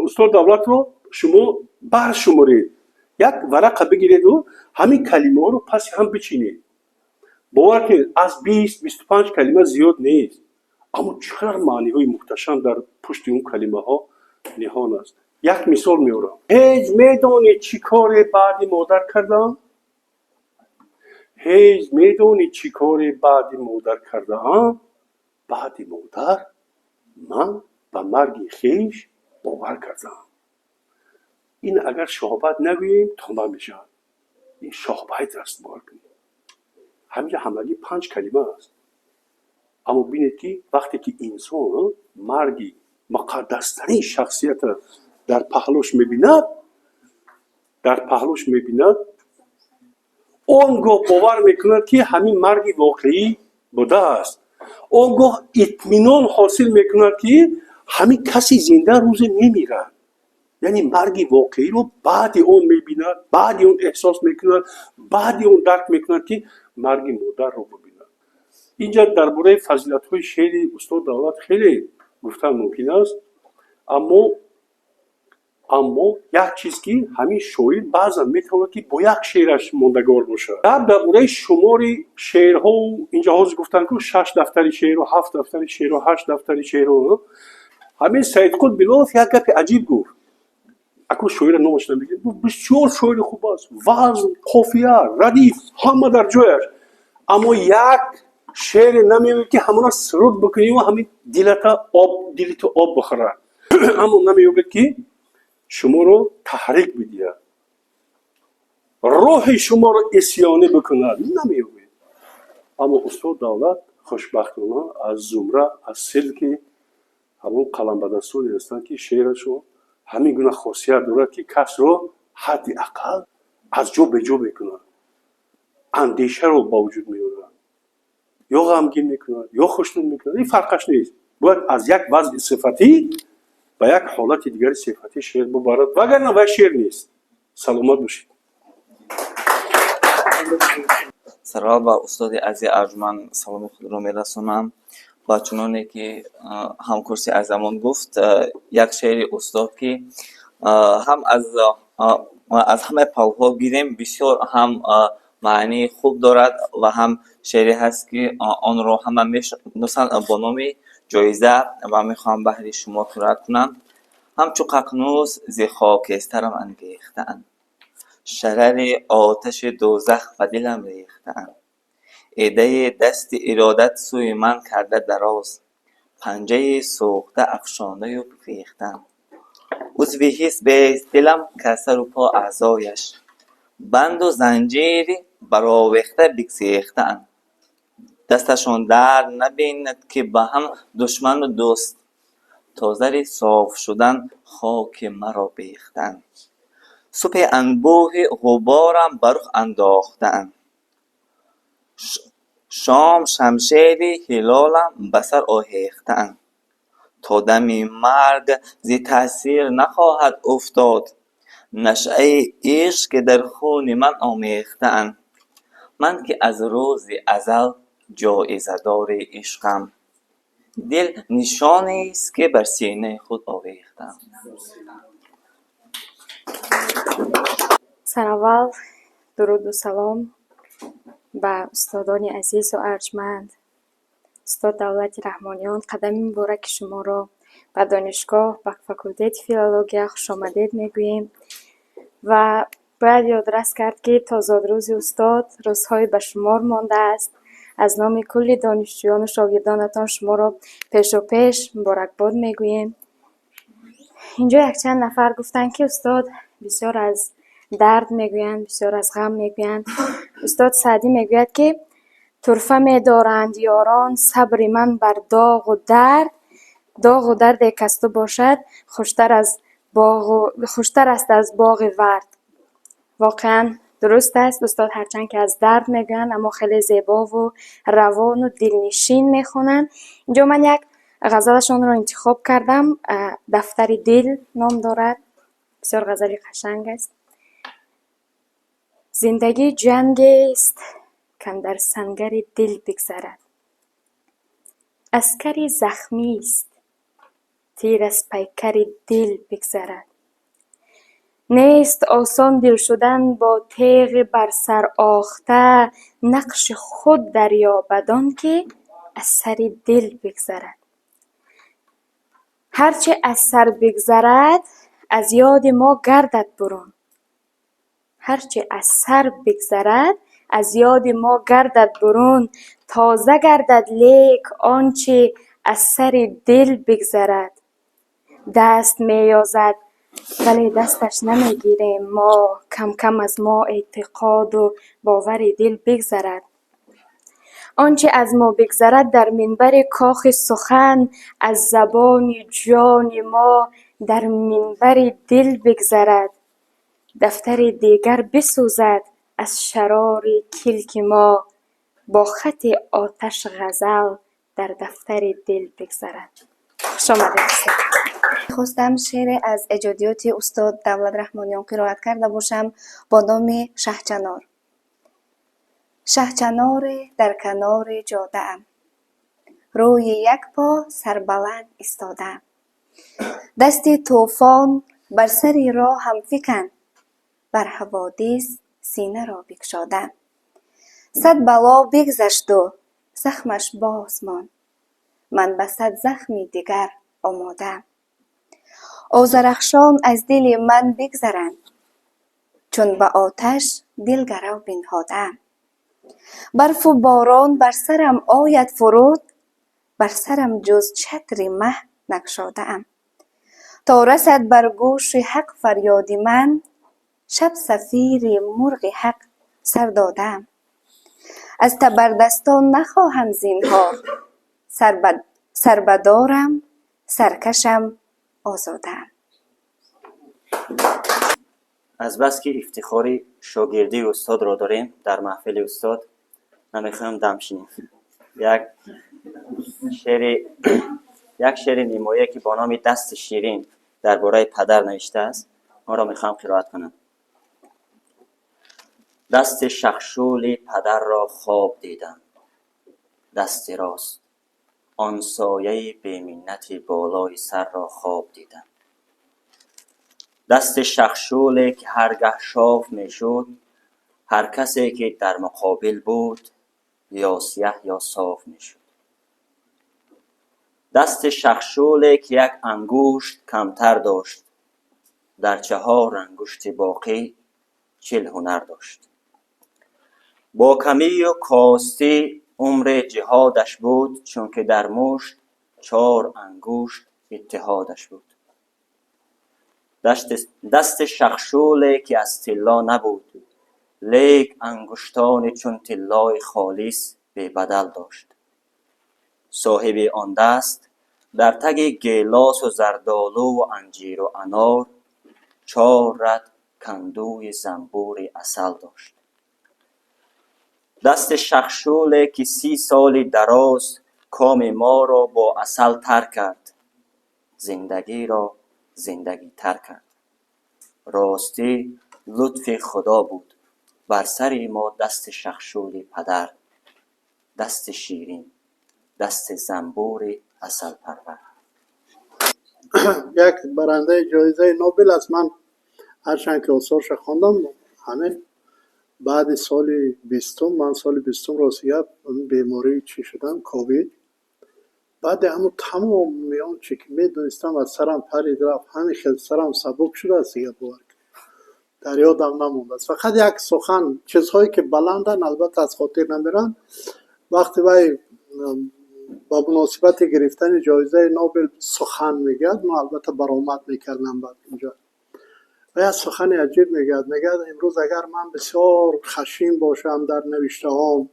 استاد دولت رو شما برشمارید، یک ورقه بگیرید و همین کلمه ها رو پس هم بچینید. باور کنید از 20-25 کلمه زیاد نیست، اما چقدر معنی های محتشم در پشت اون کلمه ها نهان است. یک مثال میارم. هیچ میدونی چی کار بعدی مادر کردم؟ هیچ میدونی چی کار بعدی مادر کردم؟ بعدی مادر من به مرگ خیش باور کردم. این اگر شهابت نگوییم تمام میشه. این شهابت است. باور کنید همینجا حملی 5 کلمه است، اما ببینید که وقتی که انسان مرگی مقدسترین شخصیت در پهلوش میبیند، آنگاه باور میکند که همین مرگی واقعی بوده است. آنگاه اطمینان حاصل میکند که همین کسی زنده روز میمیرد. یعنی مرگی واقعی رو بعد اون میبیند. میبیند، بعد اون احساس میکند، بعد اون درک میکند که مرگ مادر رو ببیند. اینجا درباره فضیلت‌های شعر استاد دولت خیلی گفتن ممکن است، اما یک چیز که همین شاعر بعضا میتواند که با یک شعرش ماندگار باشد. درباره شمار شعرها اینجا ها گفتن که 6 دفتر شعر و 7 دفتر شعر و 8 دفتر شعر و همین سید قطب بلوف یک گپ عجیب گفت. اكو شعر نوشته میگه بسیار شعر خوب است، وزن، قافیه، ردیف همه در جایش، اما یک شعر نمیگه که همونا سرود بکنی و همین دلت آب بخوره. اما نمیگه که شما رو تحریک بدید، روح شما رو اسیانه بکنه، نمیگه. اما استاد دولت خوشبختانه از زمره از سلک همون قلم به دستانی هستند که شعرشون همین گونه خاصیت دارد که کس رو حد اقل از جا به جا میکنند، اندیشه رو با وجود میارند، یا غمگین میکنند یا خوشنود میکنند. این فرقش نیست، باید از یک وضع صفتی به یک حالت دیگر صفتی شعر ببرد، وگرنه و شعر نیست. سلامت باشید. سلام با استاد عزیز ارجمند سلام خود رو میرسونم. با چنانه که همکرسی از زمان گفت، یک شعر استاد که هم از همه پاوها گیریم بسیار هم معنی خوب دارد و هم شعری هست که آن رو همه میشناسند با نام جایزه و میخوام بهر شما قرائت کنم. همچو ققنوس ز خاکسترم انگیختند، شرر آتش دوزخ به دلم ریختند. ایده دست ارادت سوی من کرده دراز، پنجه سوخته افشانده و ریختند. عضوی حس به دلم که سر و پا اعضایش، بند و زنجیری برآویخته بگسیختند. دستشان در نبیند که به هم دشمن و دوست، تا زر صاف شدن خاک مرا بیختند. سوپ انبوه غبارم بر رخ انداختند، شام شمشیر هلالم به سر آهیختند. تا دم مرگ ز تأثیر نخواهد افتاد، نشأه عشق که در خون من آمیختند. من که از روز ازل جایزه دار عشقم، دل نشانی است که بر سینه خود آویختم. سرآول درود و سلام به استادان عزیز و ارجمند. استاد دولت رحمانیان، قدم مبارک شما را به دانشگاه به فاکولته فیلولوژی خوش آمدید میگوییم و باید یادرس کرد که تا زادروز استاد روزهای به شمار مانده است. از نام کل دانشجویان و شاگردانتان شما را پیش و پیش مبارکباد میگوییم. اینجا یک چند نفر گفتن که استاد بسیار از درد میگویند، بسیار از غم میگویند. استاد سعدی میگوید که طرفه می‌دارند یاران صبر من بر داغ و درد، داغ و درد یک از تو باشد خوشتر است از باغ ورد. واقعا درست است. استاد هرچند که از درد میگویند اما خیلی زیبا و روان و دلنشین میخونند. اینجا من یک غزلشون رو انتخاب کردم، دفتر دل نام دارد، بسیار غزلی قشنگ است. زندگی جنگ است کاندر سنگر دل بگذرد، عسکری زخمی است تیر از پیکر دل بگذرد. نیست آسان دل شدن با تیغ بر سر آخته، نقش خود دریابد آن که از سر دل بگذرد. هرچه از سر بگذرد از یاد ما گردد برون، هرچه از سر بگذرد از یاد ما گردد برون. تازه گردد لیک آنچه از سر دل بگذرد. دست میازد ولی دستش نمیگیریم ما، کم کم از ما اعتقاد و باور دل بگذرد. آنچه از ما بگذرد در منبر کاخ سخن، از زبان جان ما در منبر دل بگذرد. دفتر دیگر بسوزد از شرار کلک ما، با خط آتش غزل در دفتر دل بگذرد. خوش آمدید. خواستم شعر از اجادیات استاد دولت رحمانیان قرائت کرده باشم با نام شهچنار. شهچنار در کنار جاده ام، روی یک پا سربلند ایستاده، دست طوفان بر سر راه هم فکن، بر حوادث سینه را بگشاده. صد بلا بگذشت و زخمش باز ماند، من به صد زخمی دیگر آماده. آذرخشان از دل من بگذرند، چون به آتش دل گرو بنهاده. برف و باران بر سرم آید فرود، بر سرم جز چتر مه نگشاده ام. تا رسد بر گوش حق فریاد من، شب صفیر مرغ حق سر دادم. از تبردستان نخواهم زینهار، سربدارم سرکشم آزادم. از بس که افتخاری شاگردی استاد را داریم در محفل استاد، نمیخوایم دم شینیم. یک شعر نیمایه که با نام دست شیرین درباره پدر نوشته است، آن را میخوام قرائت کنم. دست شخشول پدر را خواب دیدم، دست راست آن سایه بی‌منت بالای سر را خواب دیدم. دست شخشولی که هرگه شاف میشد، هر کسی که در مقابل بود یا سیاه یا صاف میشد. دست شخشولی که یک انگشت کمتر داشت، در 4 انگشت باقی 40 هنر داشت. با کمی و کاستی عمر جهادش بود، چون که در مشت 4 انگشت اتحادش بود. دست شخشولی که از طلا نبود، لیک انگشتان چون طلای خالص به بدل داشت. صاحب آن دست در تگ گیلاس و زردالو و انجیر و انار 4 رد کندوی زنبور عسل داشت. دست شخشولی که 30 سال دراز کام ما را با عسل تر کرد، زندگی را زندگی تر کرد. راستی لطف خدا بود بر سر ما دست شخشول پدر، دست شیرین، دست زنبور عسل پرور. یک برنده جایزه نوبل است. من هرچند که آثارش خواندم، همین بعد سال 20 من سال 20 روسیه بیماری چی شدم، کووید. بعد همون تمام میان چی که میدونستم از سرم پرید رفت، همین خیلی سرم سبک شده است دیگه. باور در یادم نمونده است. فقط یک سخن، چیزهایی که بلندن البته از خاطر نمیرن. وقتی وای با مناسبت گرفتن جایزه نوبل سخن میگد، ما البته برآمد میکردم بعد اینجا و یک سخن عجیب میگد امروز اگر من بسیار خشین باشم در نوشته هام،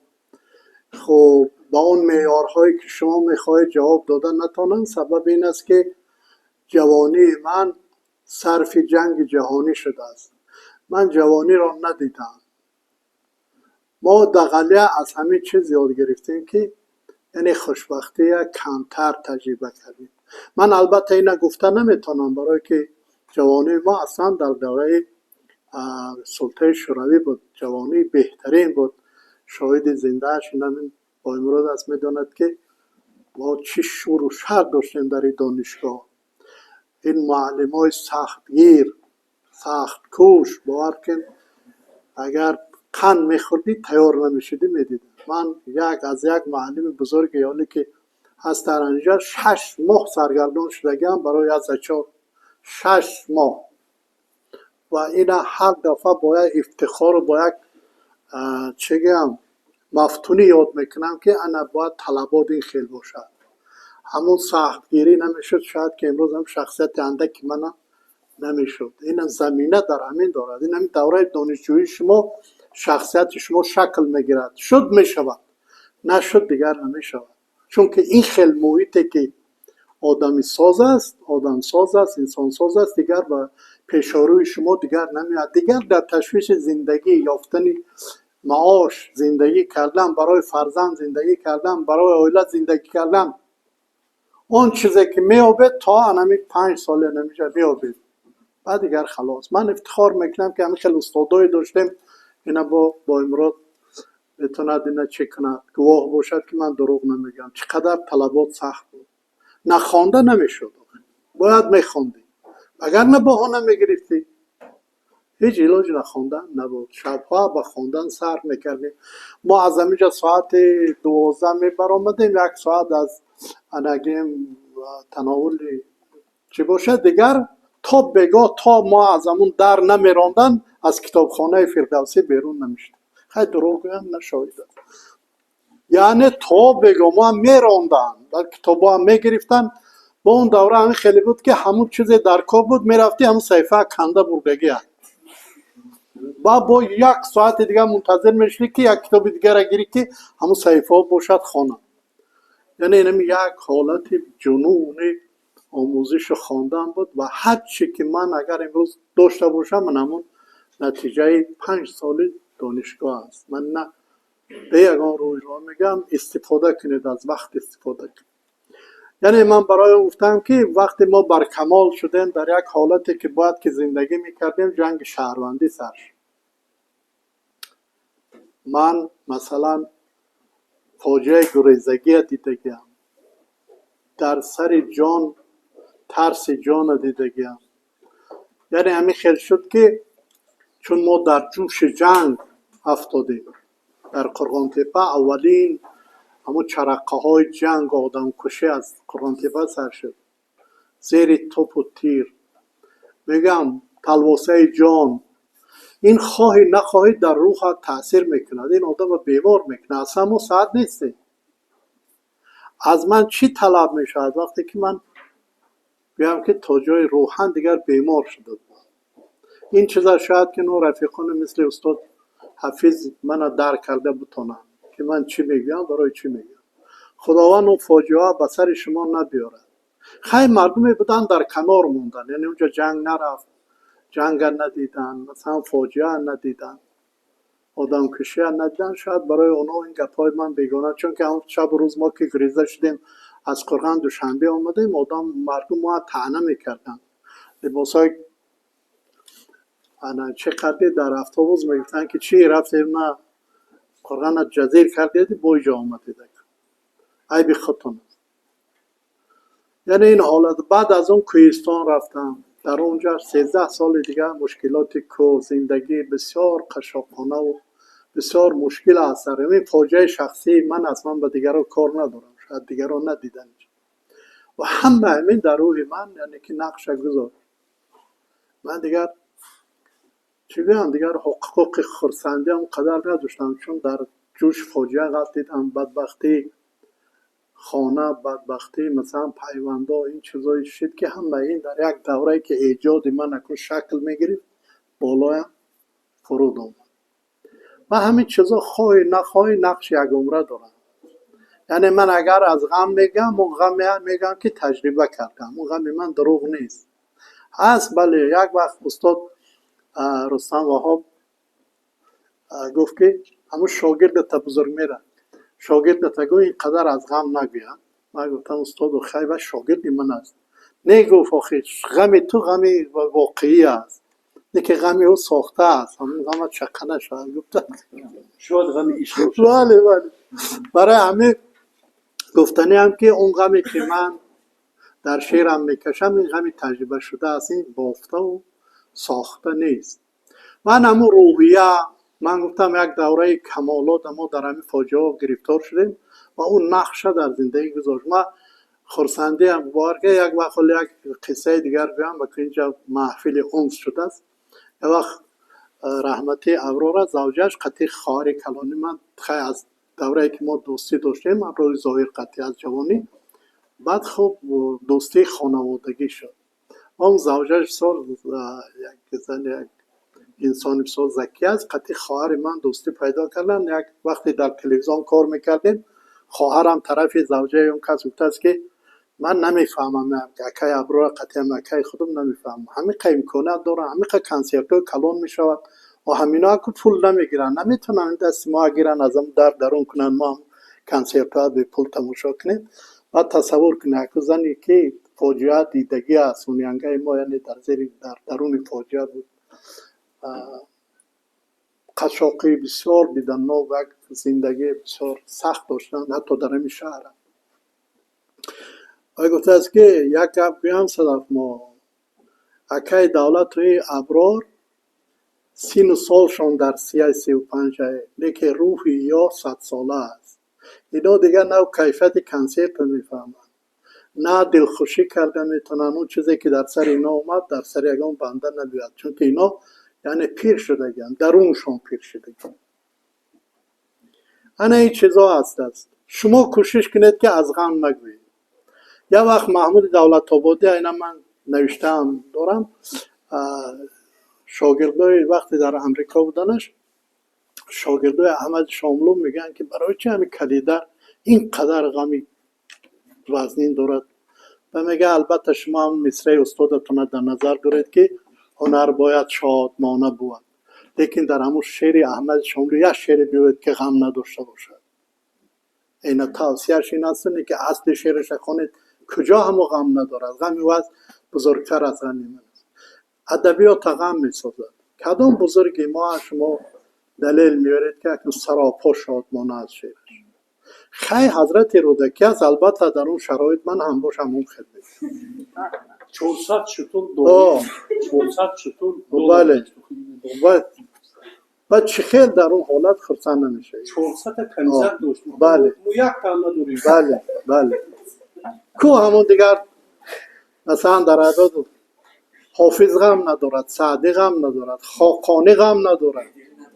خب با اون معیارهایی که شما میخواهید جواب دادن نتونم، سبب این است که جوانی من صرف جنگ جهانی شده است. من جوانی را ندیدم. ما دغله از همه چیز یاد گرفتیم که یعنی خوشبختی کمتر تجربه کردیم. من البته این گفته نمیتونم، برای که جوانی ما اصلا در دوره سلطه شوروی بود، جوانی بهترین بود. شاهد زندهش این با امروز است میداند که ما چی شور و شر داشتیم در دانشگاه. این معلم های سختگیر، سخت کوش، باور کن اگر قند میخوردی تیار نمیشدی میدیدم. من از یک معلم بزرگ یالی که هست در اینجا 6 ماه سرگردان شدگیم برای از اچار 6 ماه و این هر دفعه با یک افتخار و با یک چگم مفتونی یاد میکنم که انا باید طلبات این خیل باشد. همون سختگیری نمیشد، شاید که امروز هم شخصیت اندک من نمیشد. این زمینه در همین دارد. این همین دوره دانشجویی شما شخصیت شما شکل میگیرد، شد میشود، نشد دیگر نمیشود. چون که این خیل محیطی که آدمی ساز است، آدم ساز است، انسان ساز است، دیگر به پیشاروی شما دیگر نمیاد. دیگر در تشویش زندگی یافتن معاش، زندگی کردن برای فرزند، زندگی کردن برای اولاد، زندگی کردن اون چیزی که میابید تا انمی 5 سال نمیشه بیابید بعد دیگر خلاص. من افتخار میکنم که همین خیلی استادای داشتیم اینا با امروز بتوند اینا چه کند گواه باشد که من دروغ نمیگم. چقدر طلبات سخت بود، نخوانده نمیشد، باید میخوندی، اگر نه بهانه میگرفتی هیچ علاج نخوندن نبود. شبها به خوندن سر میکردیم. ما از همینجا ساعت 12 میبرامدیم، 1 ساعت از انگیم تناول چی باشه دیگر تا بگاه تا ما از همون در نمیراندن از کتابخانه فردوسی بیرون نمیشد. خیلی دروغ گویم نشاید، یعنی تا بگاه ما میراندن در کتاب ها میگرفتن. با اون دوره همین خیلی بود که همون چیز در کار بود میرفتی همون صحیفه کنده بردگی هست. با 1 ساعت دیگه منتظر میشی که یک کتاب دیگر گیری که همون صحیفه باشد خانه. یعنی اینم یک حالت جنونی آموزش خواندن بود و هر چی که من اگر امروز داشته باشم من همون نتیجه 5 سال دانشگاه است. من نه به یگان روی را میگم استفاده کنید از وقت استفاده کنید. یعنی من برای گفتم که وقتی ما برکمال شدیم در یک حالتی که باید که زندگی میکردیم جنگ شهروندی سر شد. من مثلا فاجعه گریزگی دیدگیم، در سر جان ترس جان دیدگیم. یعنی همین خیلی شد که چون ما در جوش جنگ افتادیم در قرغان تپه، اولین همون چرقه های جنگ آدم کشی از قرغان تپه سر شد زیر توپ و تیر. میگم تلواسه جان این خواهی نخواهی در روح تاثیر میکند، این آدم بیمار میکنه. اصلا ما ساعت نیستیم. از من چی طلب میشود وقتی که من بگم که تا جای روحن دیگر بیمار شده بود. این چیزا شاید که نو رفیقان مثل استاد حفیظ من درک کرده بتونن که من چی میگم برای چی میگم. خداوند اون فاجعه به سر شما نبیارد. خیلی مردمی بودن در کنار موندن، یعنی اونجا جنگ نرفت، جنگ ندیدن، مثلا فاجعه ندیدن، آدم کشی ندیدن. شاید برای اونا این گپای من بیگانه، چون که شب و روز ما که گریزه شدیم از قرغن دوشنبه آمدیم مردم ما طعنه میکردن. لباسای چه کردی در اتوبوس میگفتن که چی رفتیم نه قرغن جزیر کردید با اینجا آمدید ای بی خودتون. یعنی این حالت. بعد از اون کوهستان رفتم، در اونجا 13 سال دیگه مشکلات کو زندگی بسیار قشاقانه و بسیار مشکل اثر. این فاجعه شخصی من اصلا به دیگران کار ندارم، شاید دیگران ندیدن و همه همین در روح من یعنی که نقش گذار. من دیگر چی بگم دیگر حقوق خرسندی هم قدر نداشتم، چون در جوش فاجعه قد دیدم، بدبختی خانه، بدبختی مثلا پیونده، این چیزایی شد که همه این در یک دوره که ایجاد من اکنون شکل میگیرید بالایم فرود آمد. و همین چیزا خواهی نخواهی نقش یک عمره دارن. یعنی من اگر از غم میگم اون غم میگم که تجربه کردم، اون غم من دروغ نیست هست. بله یک وقت استاد رستم وهاب گفت که همون شاگرد تا بزرگ میره، شاگرد تا گوی اینقدر از غم نگویم. من گفتم استاد و خیلی شاگردی من است. نه گفت آخه غم تو غم واقعی است، نه که غم او ساخته است، همون غم چکنه شاید گفتم شاید غم عشق. بله بله. برای همه گفتنی هم که اون غمی که من در شعرم میکشم این غمی تجربه شده است، این بافته و ساخته نیست. من همون روحیه، من گفتم یک دوره کمالات ما در همین فاجعه گرفتار شدیم و اون نقشه در زندگی گذاشت. ما خرسندی هم بارگه یک وقت یک قصه دیگر بیام و که اینجا محفل انس شده است. یک وقت رحمتی ابرار زوجش قطعی خواهر کلانی من خیلی از دوره که ما دوستی داشتیم، ابرار ظاهر قطعی از جوانی، بعد خب دوستی خانوادگی شد. اون زوجش سال یک زن یک انسان بسیار ذکی است، قطعی خواهر من دوستی پیدا کردن. یک وقتی در تلویزیون کار میکردیم خواهرم طرف زوجه اون کس گفته است که من نمیفهمم اکای ابرار قطعی اکای خودم نمیفهمم، همین که امکانات دارن، همین که کنسرتو کلان میشود و همینا که پول نمیگیرن، نمیتونن دست ما گیرن از هم درون کنن ما کنسرتو به پول تماشا کنیم. بعد تصور کنه که زنی که فاجعه دیدگی است اون ینگه ما یعنی در درون فاجعه بود، قشاقی بسیار دیدن و زندگی بسیار سخت داشتن حتی در این شهر. و گفته است که یک گپ گویم صدف ما اکای دولت توی ابرار 30 سالشان در 35 لیکن روحی یا 100 ساله است. اینا دیگه نه کیفیت کنسرت میفهمن نه دلخوشی کرده میتونن. اون چیزی که در سر اینا اومد در سر یگان بنده نبیاد، چون که اینا یعنی پیر شدگن، درونشان پیر شدگن. انا این چیزا است. شما کوشش کنید که از غم نگویید. یا وقت محمود دولت آبادی اینا من نوشتم دارم، شاگردای وقتی در امریکا بودنش شاگردای احمد شاملو میگن که برای چه همین کلیدر این قدر غمی وزنین دارد؟ و میگه البته شما هم مصره استادتون در نظر دارید که هنر باید شادمانه بود، لیکن در همون شعر احمد شاملو یک شعر بیاید که غم نداشته باشد. این توصیهش این است که اصل شعرش خونید کجا همو غم ندارد. غمی وز بزرگتر از غمی من است. ادبیات غم میسازد. کدام بزرگی ما شما دلیل میارید که اکنون سراپا شادمانه از شعرش. خیلی حضرت رودکی از البته در اون شرایط من هم باشم اون خدمت 400 شتون دو 400 شتون دو. بله و چه خیلی در اون حالت خرسان نمیشه. 400 کنیزک داشت. بله مو یک تا نداریم. بله کو همون دیگر مثلا در عدد حافظ غم ندارد، سعدی غم ندارد، خاقانی غم ندارد.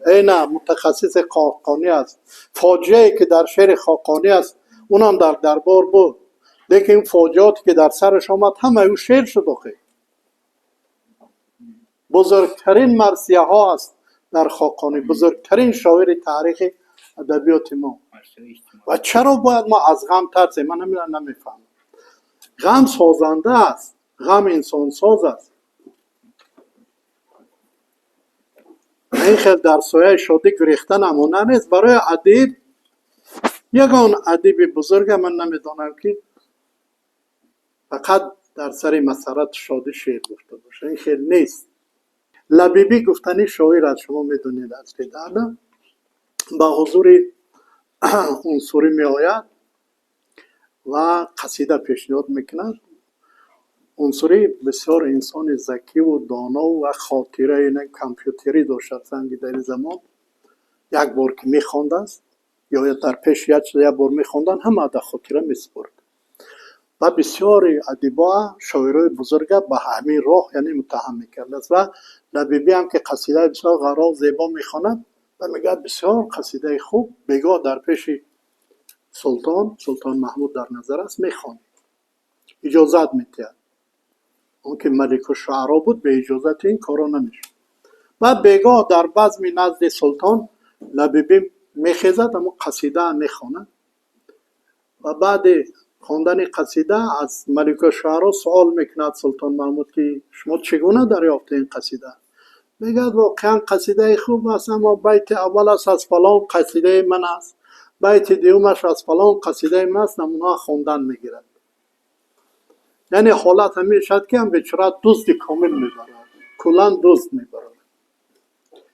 نه متخصص خاقانی است. فاجعه که در شعر خاقانی است اونم در دربار بود، لیکن این فاجعاتی که در سرش آمد همه او شعر شد. بزرگترین مرثیه ها است در خاقانی، بزرگترین شاعر تاریخ ادبیات ما. و چرا باید ما از غم ترسیم؟ من نمیفهمم. غم سازنده است، غم انسان ساز است. این خیلی در سایه شادی گریختن نمونه نیست. برای ادیب یگان ادیب بزرگ من نمیدانم که فقط در سر مسرت شادی شعر گفته باشه. این خیلی نیست. لبیبی گفتنی شاعر از شما میدونید از که دارم با حضور عنصری می آید و قصیده پیشنهاد میکند. عنصری بسیار انسان ذکی و دانا و خاطره این کامپیوتری داشت. زنگی در زمان یک بار که میخواند است یا در پیش یک بار میخواندن همه در خاطره میسپرد. و بسیار ادیبا شاعرای بزرگ به همین راه یعنی متهم میکرد است. و لبیبی هم که قصیده بسیار غرا زیبا میخواند و میگه بسیار قصیده خوب بگاه در پیش سلطان محمود در نظر است میخواند، اجازت میدهد. اون که ملک الشعرا بود به اجازت این کارا نمیشه. و بگاه در بزم نزد سلطان لبیبی میخیزد اما قصیده میخواند و بعد خواندن قصیده از ملک الشعرا سوال میکند سلطان محمود که شما چگونه دریافته این قصیده؟ میگه واقعا قصیده خوب است اما بیت اولش از فلان قصیده من است، بیت دومش از فلان قصیده من است، نمونه خواندن میگیرد. یعنی حالت همین شد که هم بیچاره دزد کامل میبرد، کلان دزد میبرد.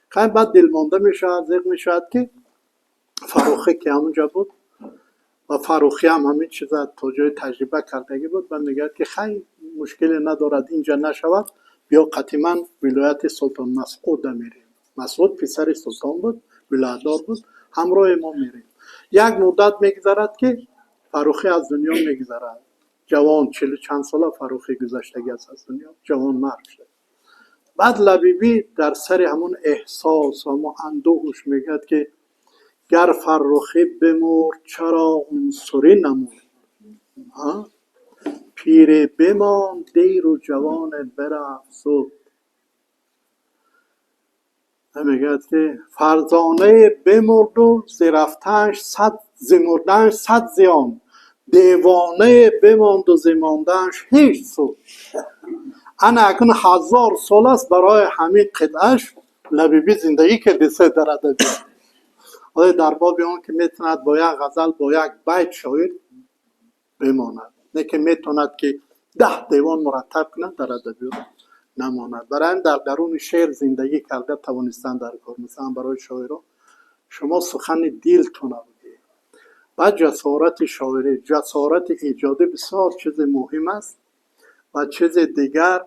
خیلی بعد دلمانده میشد، زیق میشد که فروخی که همونجا بود و فروخی هم همین چیزا تا جای تجربه کردگی بود و میگه که خیلی مشکلی ندارد اینجا نشود، بیا قطعا ولایت سلطان مسعود میریم. مسعود پسر سلطان بود، ولایتدار بود، همراه ما میریم. یک مدت میگذرد که فروخی از دنیا میگذرد. جوان 40 چند ساله فروخی گذشتگی از دنیا، جوان مرگ شد. بعد لبیبی در سر همون احساس و اندوهش میگه که گر فرخی بمرد چرا عنصری نمرد، پیر بماند دیر و جوان برفت زود. میگه که فرزانه بمرد و زرفتنش زمردنش 100 زیان، دیوانه بماند و زماندنش هیچ سود. انا اکن 1000 سال است برای همین قطعش لبیبی زندگی که دسته در ادبیات. در باب اون که میتوند با یک غزل با یک بیت شاعر بماند، نه که میتوند که 10 دیوان مرتب کند در ادبیات نماند. برای این در درون شعر زندگی کرده توانستن در کار. مثلا برای شاعران شما سخن دلتون بگید. بعد جسارت شاعری، جسارت ایجادی بسیار چیز مهم است. و چیز دیگر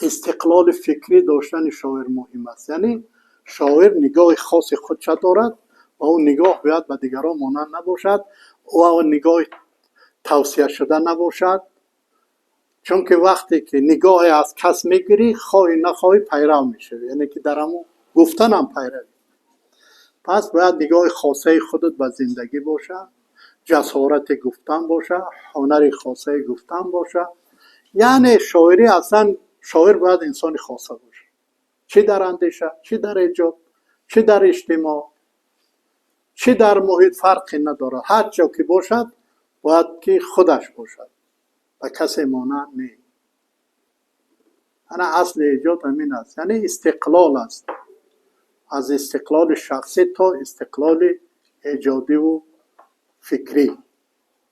استقلال فکری داشتن شاعر مهم است. یعنی شاعر نگاه خاص خودش دارد و اون نگاه باید به دیگران مانند نباشد و اون نگاه توصیه شده نباشد، چون که وقتی که نگاه از کس میگیری خواهی نخواهی پیرو میشه، یعنی که در همون گفتن هم پیروی. پس باید نگاه خاصه خودت به زندگی باشه، جسارت گفتن باشه، هنر خاصه گفتن باشه. یعنی شاعری اصلا شاعر باید انسان خاصه باشه، چه در اندیشه، چه در ایجاد، چه در اجتماع، چه در محیط فرقی نداره. هر جا که باشد باید که خودش باشد و کسی مانند نه. یعنی اصل ایجاد همین است، یعنی استقلال است، از استقلال شخصی تا استقلال ایجادی و فکری.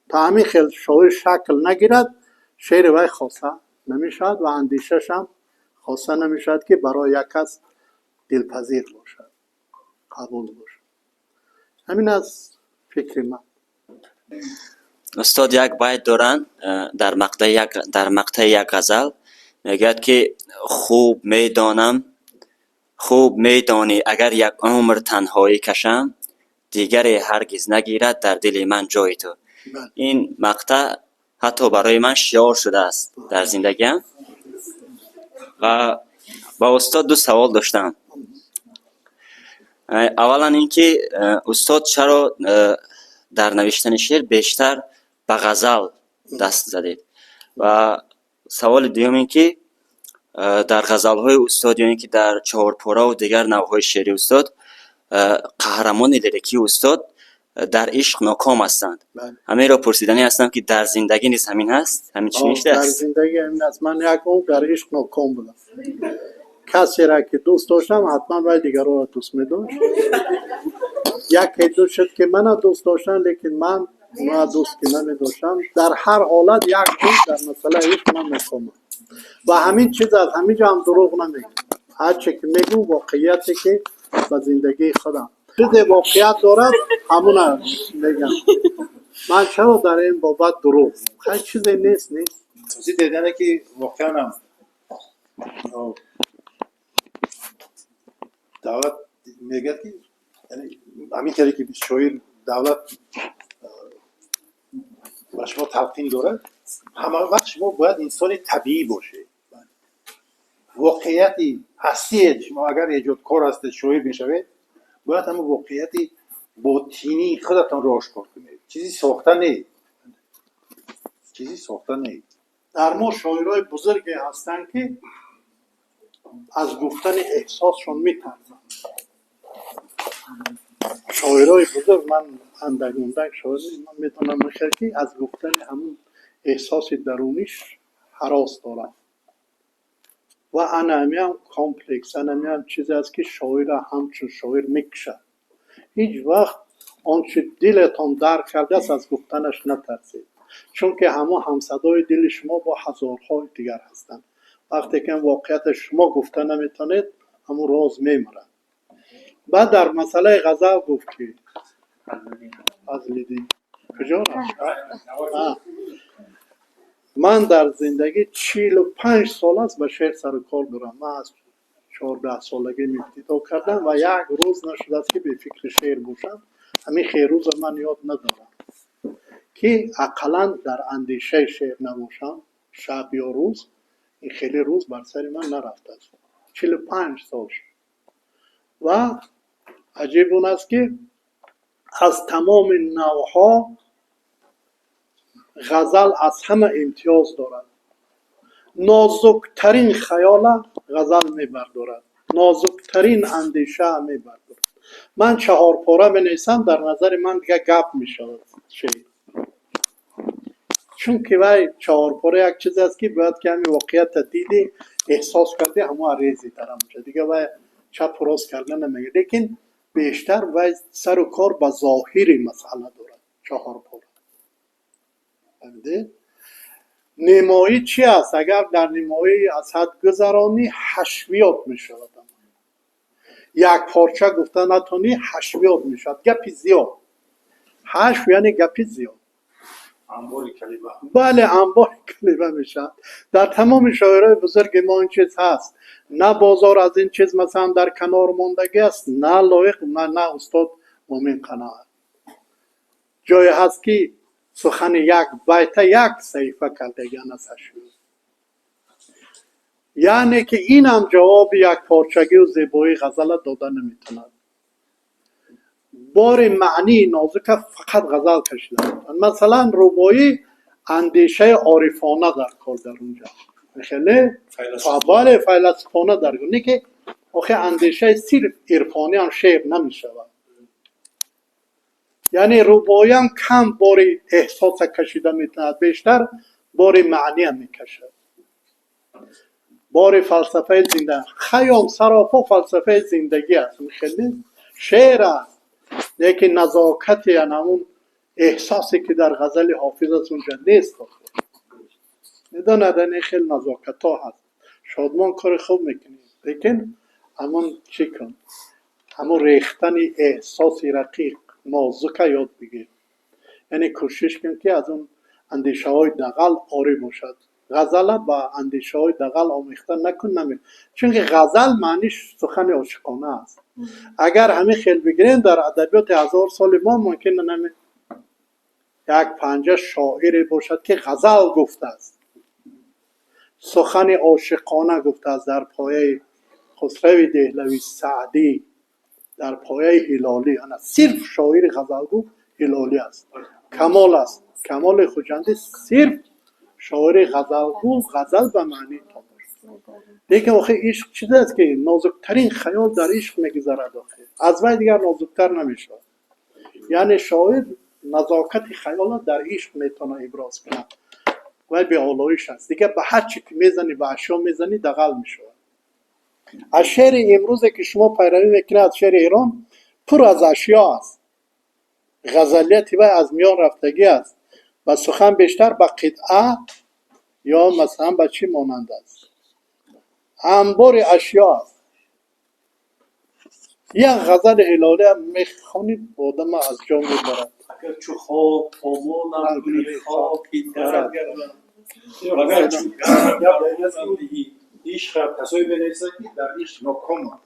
تا همین خیلی شاعر شکل نگیرد شعر وی خاصه نمیشد و اندیشش هم خاصه نمیشد که برای یک کس دلپذیر باشد، قبول باشد. همین از فکر من. استاد یک بیت دارن در مقطع یک غزل میگد که خوب میدانی اگر یک عمر تنهایی کشم، دیگری هرگز نگیرد در دل من جای تو. این مقطع حتی برای من شعار شده است در زندگیم. و با استاد 2 سوال داشتم. اولا اینکه استاد چرا در نوشتن شعر بیشتر به غزل دست زدید؟ و سوال دوم اینکه در غزل‌های استاد، یعنی که در چهارپاره و دیگر نوع‌های شعری استاد، قهرمان لیریکی استاد در عشق ناکام هستند. همین را پرسیدنی هستم که در زندگی نیز همین هست؟ همین چی نشده است؟ در زندگی همین است. من یک عمر در عشق ناکام بودم. کسی را که دوست داشتم حتما باید دیگر را دوست می داشت. یک دو شد که من دوست داشتن، لیکن من اونا دوست که نمی داشتم. در هر حالت یک عمر در مسئله عشق من ناکامم و همین چیز از همین جا هم دروغ نمیگم. هر چی که میگم واقعیتی که به زندگی خودم چیز واقعیت دارد همون میگم. من چرا در این بابت دروغ؟ خیلی چیزی نیست. توضیح دیدنه که واقعا هم دولت میگه که یعنی همین طریقی که شاعر دولت و شما تلقین داره، همه وقت شما باید انسان طبیعی باشه. واقعیتی هستی شما اگر ایجادکار هستید، شاعر میشوید، باید همه واقعیتی باطنی خودتان را آشکار کنید. چیزی ساخته نه. در ما شاعرای بزرگی هستن که از گفتن احساسشون میترسن. شاعرای بزرگ، من اندک شاعری من میتونم بخیر که از گفتن همون احساس درونیش هراس دارن و انهمی کامپلکس، انهمی چیزی است که شاعر همچون شاعر میکشد. هیچ وقت آنچه دلتان درک کرده است از گفتنش نترسید، چون که همصدای دل شما با هزارهای دیگر هستند. وقتی که واقعیت شما گفته نمیتونید، همون راز میمرد. بعد در مسئله غزل گفت که فضل‌الدین کجا رفت؟ من در زندگی 45 سال است به شعر سر کار دارم. من از 14 سالگی ابتدا کردم و یک روز نشده است که به فکر شعر باشم. همین خیروز من یاد ندارم که اقلا در اندیشه شعر نباشم شب یا روز. این خیلی روز بر سر من نرفته است. 45 سال شد. و عجیب اون است که از تمام نوعها غزل از همه امتیاز دارد. نازکترین خیال غزل میبردارد، نازکترین اندیشه میبردارد. من 4 پاره بنویسم، در نظر من دیگه گپ میشود شعر، چون که وای 4 پاره یک چیز است که باید که همین واقعیت دیدی احساس کردی همون ریزی در همونجا دیگه وای چپ و راست کردن نمیگه. لیکن بیشتر وای سر و کار با ظاهری مسئله دارد 4 پاره. فهمیدی؟ نمایی چی است؟ اگر در نمایی از حد گذرانی حشویات می شود. یک پارچه گفته نتونی حشویات می شود. گپی زیاد. حشو یعنی گپی زیاد. انبار کلیبه. بله انبار کلیبه می شود. در تمام شاعرای بزرگ ما این چیز هست. نه بازار از این چیز مثلا در کنار ماندگی است، نه لایق، نه استاد مومن قناعت. جای هست که سخن یک بیت یک صحیفه کردگی است حشویات. یعنی که این هم جواب یک پارچگی و زیبایی غزل داده نمیتوند. بار معنی نازک فقط غزل کشیده. مثلا ربایی اندیشه عارفانه در کار در اونجا. خیلی بله فیلسوفانه در کار. نه که آخه اندیشه صرف عرفانی هم شعر نمیشود. یعنی ربایی هم کم بار احساس کشیده میتوند، بیشتر بار معنی هم میکشد. بار فلسفه زندگی خیام سراپا فلسفه زندگی است. خیلی شعر است، لیکن نزاکت یعنی اون احساسی که در غزل حافظ است اونجا نیست. میداند خیلی نزاکت ها هست. شادمان کار خوب میکنید، لیکن همون چی کن؟ همون ریختن احساسی رقیق نازک یاد بگیر. یعنی کوشش کن که از اون اندیشه های دغل آری باشد. غزل با اندیشه های دغل آمیخته نکن. چون که غزل معنیش سخن عاشقانه است. اگر همه خیل بگیریم در ادبیات 1000 سال ما ممکن نمی یک 50 شاعری باشد که غزل گفته است، سخن عاشقانه گفته است، در پایه خسرو دهلوی، سعدی، در پایه هلالی. انا صرف شاعر غزلگو هلالی است. کمال است. کمال خوجندی صرف شاعر غزلگو غزل به معنی تا داشت. لیکن آخه عشق چیز است که نازکترین خیال در عشق میگذرد. آخه از وی دیگر نازکتر نمیشه. یعنی شاعر نزاکت خیال در عشق میتونه ابراز کنه و به آلایش است. دیگه به هر چی که میزنی، به اشیا میزنی، دغل میشه. از شعر امروزی که شما پیروی میکنید از شعر ایران پر از اشیا است. غزلیت و از میان رفتگی است و سخن بیشتر به قطعه یا مثلا به چی مانند است. انبار اشیا است. یک غزل هلالی هم میخوانید آدم از جا میبرد. اگر چو خواب آمانم گلی خاکی درد گردم اگر چو عشق را کسایی بنویسن که در عشق ناکام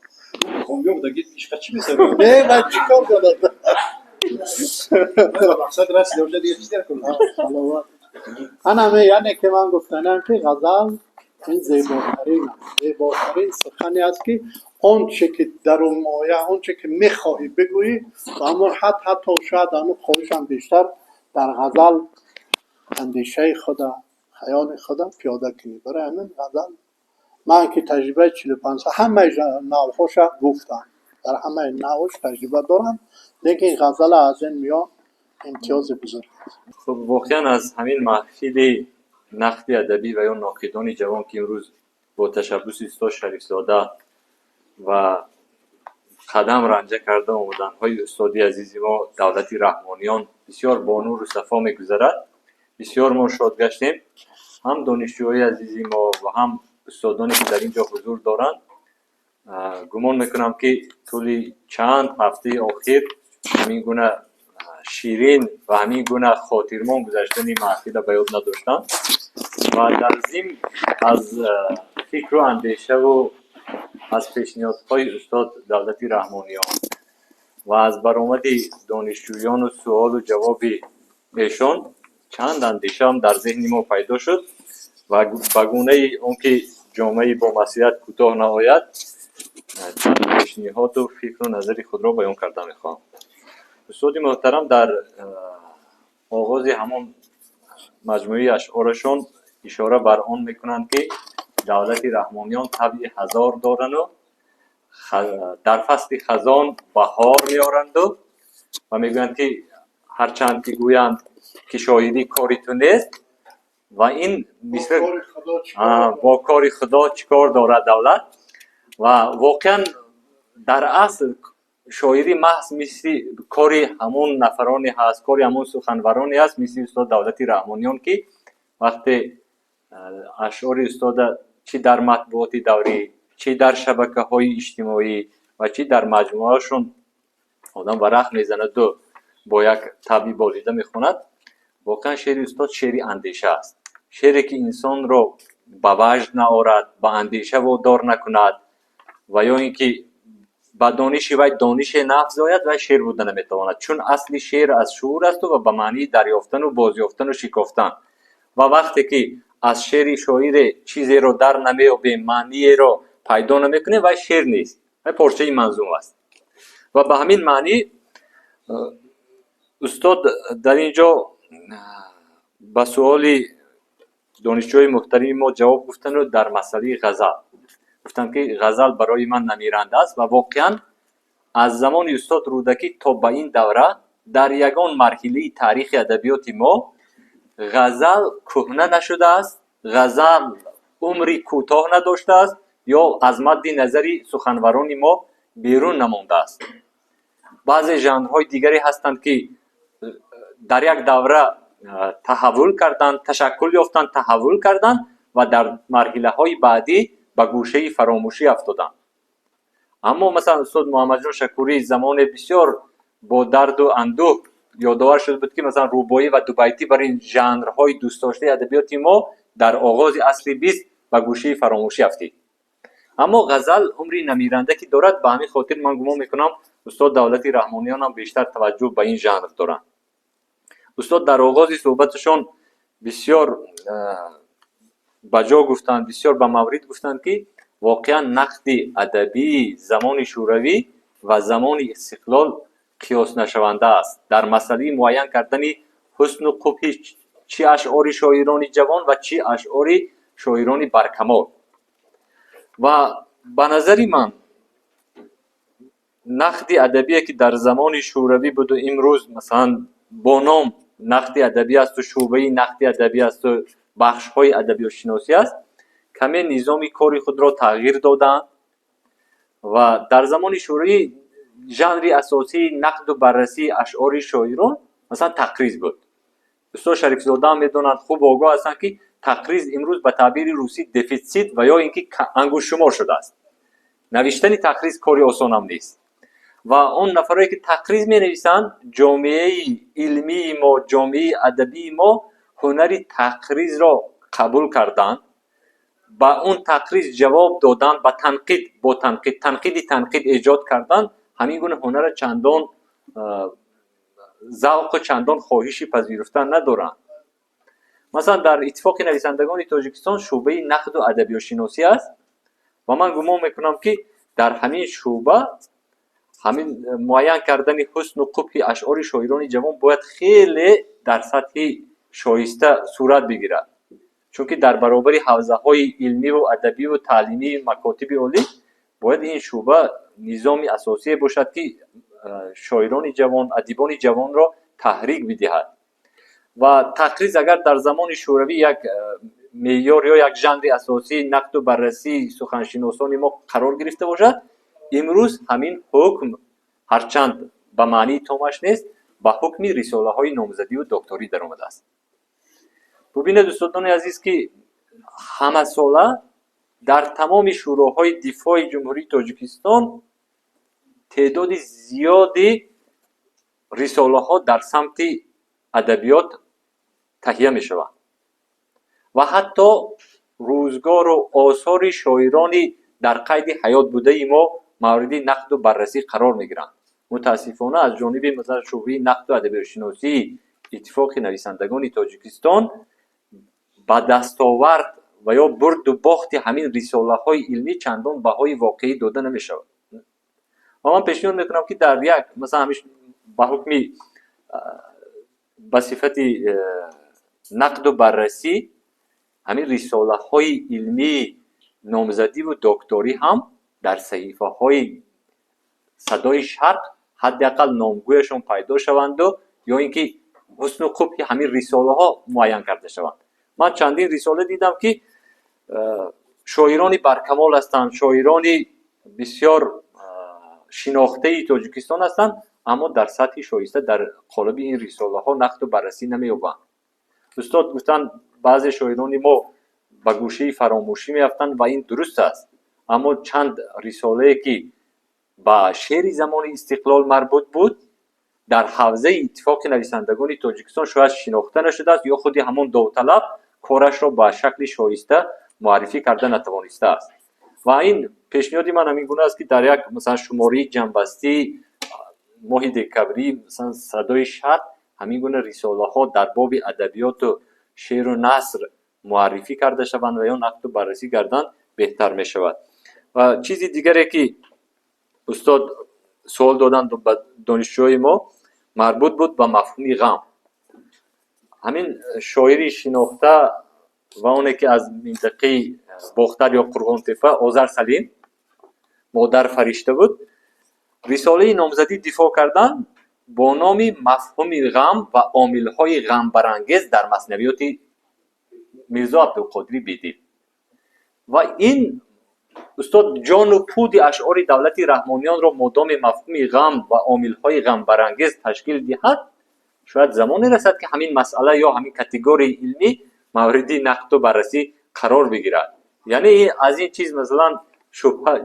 کامیاب دگید عشق چی میسازه؟ نه من چیکار کنم؟ من مقصد رسیده باشه دیگه چیزی نکنم. همه یعنی که من گفتنم که غزل این زیباترین است. زیباترین سخنی است که آنچه که در اون مایه، آنچه که میخواهی بگویی و همون حتی شاید همون خواهش هم بیشتر در غزل اندیشه خدا، خیال خدا پیاده کنی. برای همین غزل من که تجربه 45 سال همه نوعاش گفتم، در همه نوعاش تجربه دارم، لیکن غزل از این میان امتیاز بزرگ است. خب واقعا از همین محفل نقد ادبی و یا ناقدان جوان که امروز با تشبس استاد شریف زاده و قدم رنجه کرده آمدن های استادی عزیزی ما دولتی رحمانیان بسیار با نور و صفا میگذرد. بسیار ما شاد گشتیم. هم دانشجوهای عزیزی ما و هم استادانی که در اینجا حضور دارند، گمان میکنم که طول چند هفته اخیر همین گونه شیرین و همین گونه خاطرمان گذشتنی محفل به یاد نداشتم و در ضمن از فکر و اندیشه و از پیشنهادهای استاد دولتی رحمانیان و از برآمد دانشجویان و سوال و جواب ایشان چند اندیشه هم در ذهن ما پیدا شد و به گونه اون که جامعه با مسئولیت کوتاه نآید چند پیشنهاد و فکر و نظر خود را بیان کرده میخواهم. استاد محترم در آغاز همون مجموعه اشعارشون اشاره بر آن میکنند که دولتی رحمانیان طبع هزار دارند و در فصل خزان بهار میارند و میگویند که هرچند که گویند که شاعری کاری تو نیست و این مثل با کار خدا چیکار داره دولت و واقعا در اصل شاعری محض مثل کاری همون نفرانی هست، کاری همون سخنورانی هست مثل استاد دولتی رحمانیان که وقتی اشعار استاد چی در مطبوعات دوری، چی در شبکه‌های اجتماعی و چی در مجموعه‌شون آدم ورق میزنه و با یک طبع بالیده میخوند، واقعا شعر استاد شعر اندیشه است. شعری که انسان رو به وجد نآورد، به اندیشه وادار نکند و یا اینکه با دانش وی دانش نفس زاید و شعر بودن نمیتواند، چون اصلی شعر از شعور است و به معنی دریافتن و بازیافتن و شکافتن. و وقتی که از شعر شاعر چیزی رو در نمیابیم، معنی رو پیدا نمیکنه و شعر نیست، و پارچه منظوم است. و به همین معنی استاد در اینجا به سوال دانشجوی محترم ما جواب گفتن رو در مسئله غزل گفتم که غزل برای من نمیرنده است و واقعا از زمان استاد رودکی تا به این دوره در یگان مرحله تاریخ ادبیات ما غزل کهنه نشده است، غزل عمری کوتاه نداشته است یا از مد نظری سخنوران ما بیرون نمانده است. بعضی ژانرهای دیگری هستند که در یک دوره تحول کردند، تشکل یافتند، تحول کردند و در مرحله های بعدی به گوشه فراموشی افتادند. اما مثلا استاد محمد جان شکوری زمان بسیار با درد و اندوه یادآور شده بود که مثلا روبایی و دو بیتی برای این ژانرهای دوست داشته ادبیات ما در آغاز اصل 20 به گوشه فراموشی افتید. اما غزل عمری نمیرنده که دارد، به همین خاطر من گمان میکنم استاد دولتی رحمانیان هم بیشتر توجه به این ژانر دارند. استاد در آغاز صحبتشون بسیار بجا گفتند، بسیار به مورد گفتند که واقعا نقد ادبی زمان شوروی و زمان استقلال قیاس نشونده است در مسئله معین کردن حسن و قبح چی اشعار شاعران جوان و چی اشعار شاعران برکمال. و به نظر من نقد ادبی که در زمان شوروی بود و امروز مثلا با نام نقد ادبی است و شعبه نقد ادبی است و بخش های ادبی و شناسی است، کمی نظام کاری خود را تغییر دادند و در زمان شوروی ژانر اساسی نقد و بررسی اشعار شاعران مثلا تقریض بود. استاد شریف زاده هم میدونند، خوب آگاه هستند که تقریض امروز به تعبیر روسی دفیسیت و یا اینکه انگشت شمار شده است. نوشتن تقریض کاری آسان هم نیست و اون نفرایی که تقریض می نویسند جامعه علمی ما، جامعه ادبی ما هنر تقریض را قبول کردند، با اون تقریض جواب دادن، با تنقید ایجاد کردن. همین گونه هنر چندان ذوق و چندان خواهشی پذیرفتن ندارند. مثلا در اتفاق نویسندگان تاجیکستان شعبه نقد و ادبی و شناسی است و من گمان میکنم که در همین شعبه همین معین کردن حسن و قبح اشعار شاعران جوان باید خیلی در سطح شایسته صورت بگیرد، چون که در برابر حوزه های علمی و ادبی و تعلیمی مکاتب عالی باید این شعبه نظام اساسی باشد که شاعران جوان، ادیبان جوان را تحریک بدهد. و تقریض اگر در زمان شوروی یک معیار یا یک ژانر اساسی نقد و بررسی سخنشناسان ما قرار گرفته باشد، امروز همین حکم هرچند به معنی تامش نیست، با حکم رساله های نامزدی و دکتری در آمده است. ببینید دوستان عزیز که همه ساله در تمام شوراهای دفاع جمهوری تاجیکستان تعداد زیادی رساله ها در سمت ادبیات تهیه می شوند و حتی روزگار و آثار شاعرانی در قید حیات بوده ما مورد نقد و بررسی قرار می گیرند. متاسفانه از جانب مثلا شعبه نقد و ادبیات شناسی اتفاق نویسندگان تاجیکستان با دستاورد و یا برد و باخت همین رساله های علمی چندان بهای واقعی داده نمی شود. و من پیشنهاد میکنم که در یک مثلا همیشه با حکم به صفت نقد و بررسی همین رساله های علمی نامزدی و دکتری هم در صحیفه های صدای شرق حداقل نامگویشون پیدا شوند و یا اینکه حسن و قبح همین رساله ها معین کرده شوند. من چندین رساله دیدم که شاعرانی برکمال هستند، شاعرانی بسیار شناخته تاجیکستان هستند، اما در سطح شایسته در قالب این رساله ها نقد و بررسی نمی‌یابند. استاد گفتن بعضی شاعران ما به گوشه فراموشی می‌افتند و این درست است، اما چند رساله که با شعر زمان استقلال مربوط بود در حوزه اتفاق نویسندگان تاجیکستان شاید شناخته نشده است یا خود همون داوطلب کارش را به شکل شایسته معرفی کرده نتوانسته است. و این پیشنهاد من همین گونه است که در یک مثلا شماره جنبستی ماه دکبری مثلا صدای شهر همین گونه رساله ها در باب ادبیات و شعر و نثر معرفی کرده شوند و یا نقد و بررسی کردن بهتر می شود. و چیزی دیگری که استاد سوال دادن به دانشجوی ما مربوط بود به مفهوم غم. همین شاعری شناخته و اونی که از منطقه باختر یا قرغان تپه آذر سلیم مادر فرشته بود، رساله نامزدی دفاع کردن با نام مفهوم غم و عامل‌های غم برانگیز در مثنویات میرزا عبدالقادری بدید. و این استاد جان و پود اشعار دولت رحمانیان را مدام مفهوم غم و عامل‌های غم برانگیز تشکیل دهد، شاید زمانی رسد که همین مسئله یا همین کاتگوری علمی مورد نقد و بررسی قرار بگیرد. یعنی از این چیز مثلا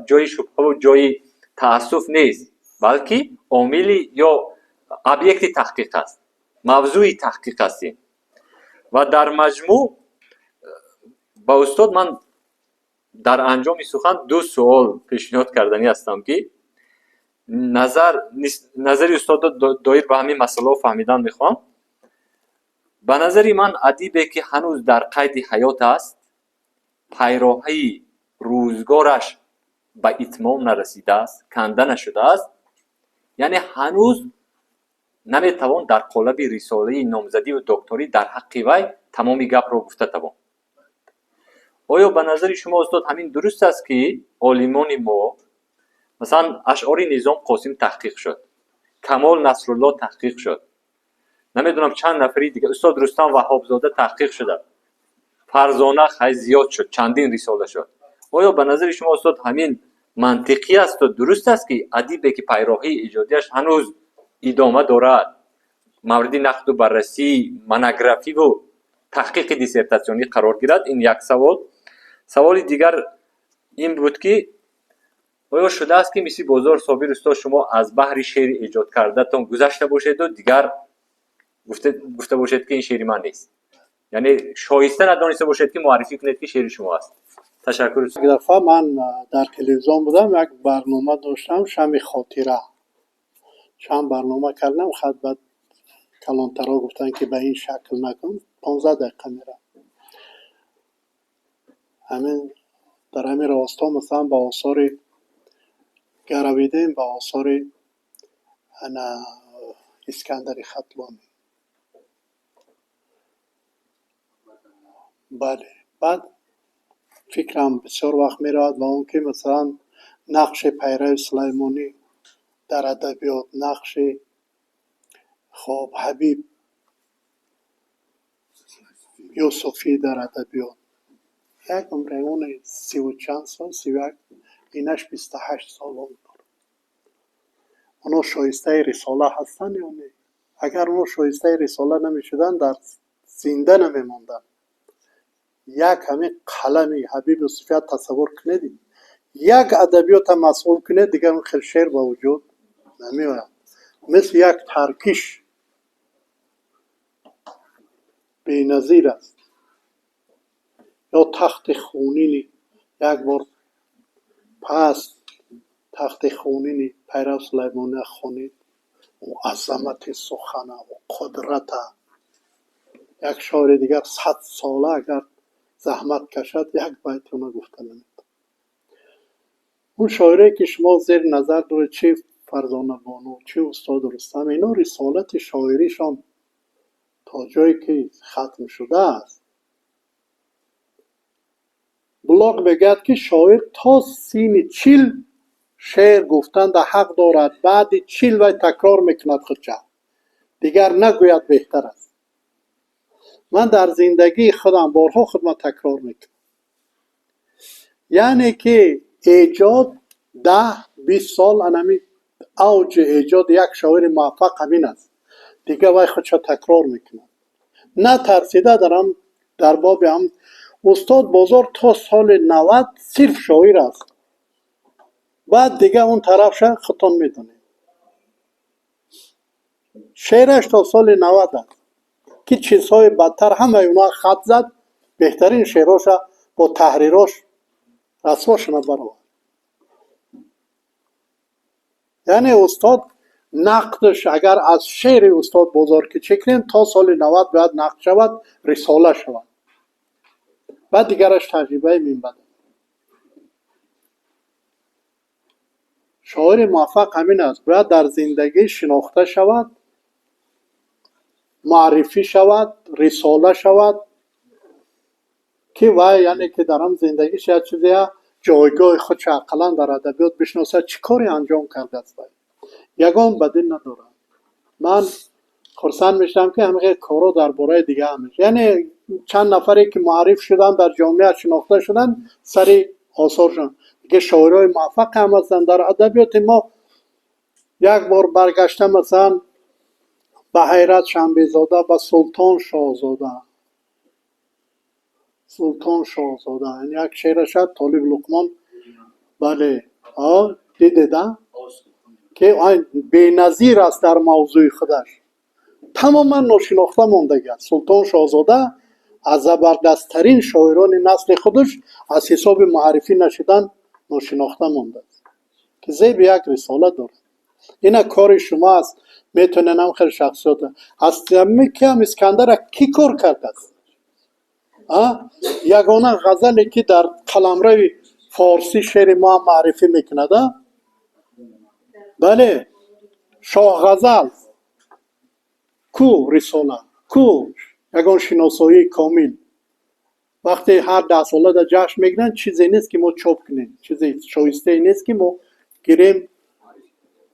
جای شبهه و جای تأسف نیست، بلکه عاملی یا ابیکت تحقیق است، موضوع تحقیق است. و در مجموع با استاد من در انجام سخن دو سوال پیشنهاد کردنی هستم که نظر استاد دایر به همین مسئله فهمیدن میخوام. به نظر من ادیبی که هنوز در قید حیات است، پیراهی روزگارش به اتمام نرسیده است، کنده نشده است، یعنی هنوز نمیتوان در قالب رساله نامزدی و دکتری در حق وی تمامی گپ را گفته توان. آیا به نظر شما استاد همین درست است که عالمان ما مثلا اشعار نظام قاسم تحقیق شد، کمال نصرالله تحقیق شد، نمیدونم چند نفری دیگه، استاد رستم وهابزاده تحقیق شده، فرزانه خیلی زیاد شد، چندین رساله شد. آیا به نظر شما استاد همین منطقی است و درست است که ادیبی که پیراهی ایجادیش هنوز ادامه دارد مورد نقد و بررسی مونوگرافی و تحقیق دیسرتاسیونی قرار گیرد؟ این یک سوال. سوال دیگر این بود که آیا شده است که مثل بازار صابر استاد شما از بحر شعر ایجاد کرده تان گذشته باشید و دیگر گفته باشید که این شعر من نیست، یعنی شایسته ندانسته باشید که معرفی کنید که شعر شما است؟ تشکر. یک دفعه من در تلویزیون بودم، یک برنامه داشتم، شم خاطره، چند برنامه کردم، بعد کلانترها گفتن که به این شکل نکن، 15 دقیقه میره. همین در همین راستا مثلا با آثار گرویدیم، با آثار اسکندر خطلانی. بله، بعد فکرم بسیار وقت میرود و اون که مثلا نقش پیرو سلیمانی در ادبیات، نقش خب حبیب یوسفی در ادبیات، یک عمره اون 30 و چند سال، 31، اینش 28 سال اون دار. اونا شایسته رساله هستن یا نه؟ اگر اونا شایسته رساله نمی شدن در زنده نمی ماندن. یک همین قلمی حبیب یوسفی تصور کنید، یک ادبیات مسئول کنید دیگه اون خیلی شعر با وجود نمی آید. مثل یک ترکیش بی نظیر است، یا تخت خونینی. یک بار پس تخت خونینی پیرو سلیمانی خونید و عظمت سخن و قدرت. یک شاعر دیگر 100 ساله اگر زحمت کشد یک بیت اون گفته نمید. اون شاعری که شما زیر نظر دارید، چه فرزانه بانو، چه استاد رستم، اینا رسالت شاعریشان تا جایی که ختم شده است. بلاغ بگد که شاعر تا سین 40 شعر گفتن در حق دارد، بعد 40 وی تکرار میکند خودشه، دیگر نگوید بهتر است. من در زندگی خودم بارها خودم تکرار میکنم، یعنی که ایجاد 10-20 سال انمی اوج ایجاد یک شاعر موفق همین است. دیگه وای خودشو تکرار میکنه. نه ترسیده دارم در باب هم استاد بازار تا سال 90 صرف شاعر است. بعد دیگه اون طرفش خودتون میدونید. شعرش تا سال 90 است که چیزهای بدتر همه اونا خط زد، بهترین شعراش با تحریراش رسواشون برآورد. یعنی استاد نقدش اگر از شعر استاد بازار که چکنیم تا سال 90 باید نقد شود، رساله شود، بعد دیگرش تجربه می‌بده. شاعر موفق همین است، باید در زندگی شناخته شود، معرفی شود، رساله شود که وای یعنی که در هم زندگیش یک چیزی جایگاه خودش اقلا در ادبیات بشناسه چی کاری انجام کرده است. یگان بدیل نداره. من خرسند میشم که همه کارا درباره دیگه هم میشه. یعنی چند نفری که معرف شدن در جامعه شناخته شدن سری آثار شدن که شاعرای موفق هم هستن در ادبیات ما. یک بار برگشتم مثلا به حیرت شنبه زاده، به سلطان شاهزاده یعنی یک شعرش طالب لقمان، بله دیدم که بی‌نظیر است در موضوع خودش، تماما ناشناخته مانده است. سلطان شاهزاده از زبردستترین شاعران نسل خودش از حساب معرفی نشدن ناشناخته مانده است که زیب یک رساله دارد. این کار شما است. میتونن هم خیلی شخصیت است. که هم اسکندر کی کار کرده است؟ یگانه غزلی که در قلمرو فارسی شعر ما معرفی میکند، بله، شاه غزل کو رساله، کو یگان شناسایی کامل. وقتی هر 10 ساله در جشن میگیرن چیزی نیست که ما چاپ کنیم، چیزی شایسته نیست که ما گیریم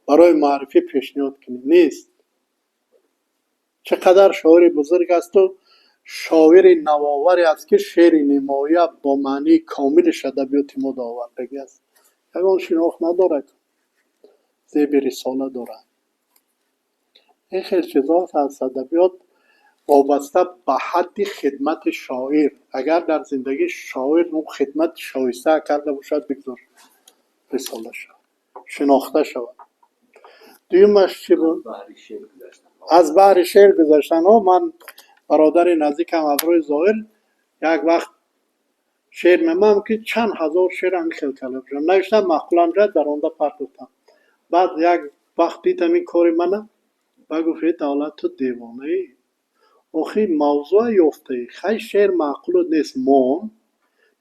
برای معرفی پیشنهاد کنیم، نیست. چقدر شاعر بزرگ است و شاعر نوآوری است که شعر نمایی با معنی کاملش ادبیات ما آوردگی است. یگان شناخت ندارد، زیب رساله دارد. این خیلی چیزاست از ادبیات وابسته به حد خدمت شاعر. اگر در زندگی شاعر اون خدمت شایسته کرده باشد بگذار رساله شود، شناخته شود. دویمش چی بود؟ از بحر شعر گذاشتن ها. من برادر نزدیکم ابروی ظاهر یک وقت شعر میمم که چند هزار شعر هم خیلی کلب شدم نوشتم، مقولم رد در آنده پرداختم. بعد یک وقت دیدم این کاری منه و گفت دولت تو دیوانه ای، آخی موضوع یافته خیلی شعر معقول نیست. من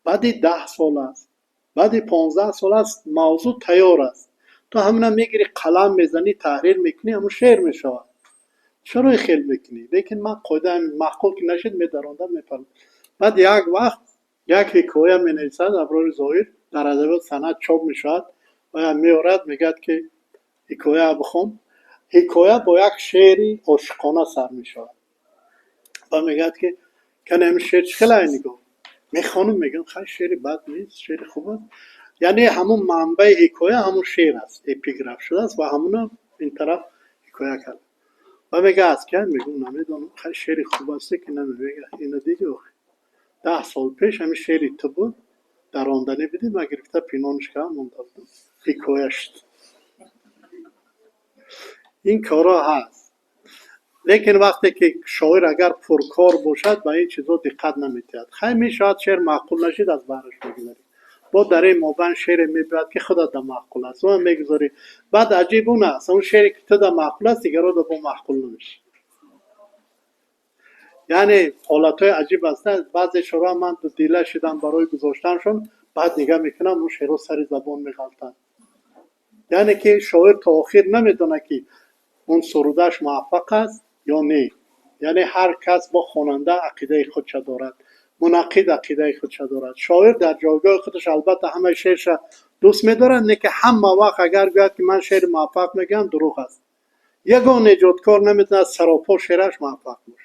بعد 10 سال است، بعد 15 سال است موضوع تیار است، تو همونه میگیری قلم میزنی تحریر میکنی همون شعر میشود. چرا خیلی میکنی؟ لیکن من قاعده معقول که نشد میدراندم میپرم. بعد یک وقت یک حکایه می نویسد ابرار ظاهر در ادبیات سند چاپ میشود و میارد میگد که حکایه بخون. حکایه با یک شعری عاشقانه سر میشود و میگد که کنه همین شعر خیلی نگاه میخوانم، میگم خیلی شعر بد نیست، شعر خوب است. یعنی همون منبع حکایه همون شعر است، اپیگراف شده است و همون این طرف حکایه کرد و میگه از که میگم نمیدونم خیلی شعر خوب است که نمیگه اینو دیدی. 10 سال پیش همین شعری تو بود در راندنی بدیم و گرفته پینانش کردم منداختم حکایش. این کارا هست. لیکن وقتی که شاعر اگر پرکار باشد به این چیزا دقت نمیتید. خیلی میشود شعر معقول نشید از بهرش میگذاری. با در این مابین شعر میبرد که خودت در معقول است و میگذاری. بعد عجیب اون است اون شعری که تو در معقول است دیگر رو با معقول نمیشه. یعنی حالتهای عجیب است. بعضی شعرها من تو دیله شدم برای گذاشتنشون، بعد نگاه میکنم اون شعرها سر زبان میغلطن. یعنی که شاعر تا آخر نمیدونه که اون سرودش موفق است یا نه. یعنی هر کس با خواننده عقیده خودش دارد، منقد عقیده خودش دارد. شاعر در جایگاه خودش البته همه شعرش دوست می‌دارد، نه که همه وقت اگر بیاد که من شعر موفق میگم دروغ است. یگان ایجادکار نمیتونه سراپا شعرش موفق باشه.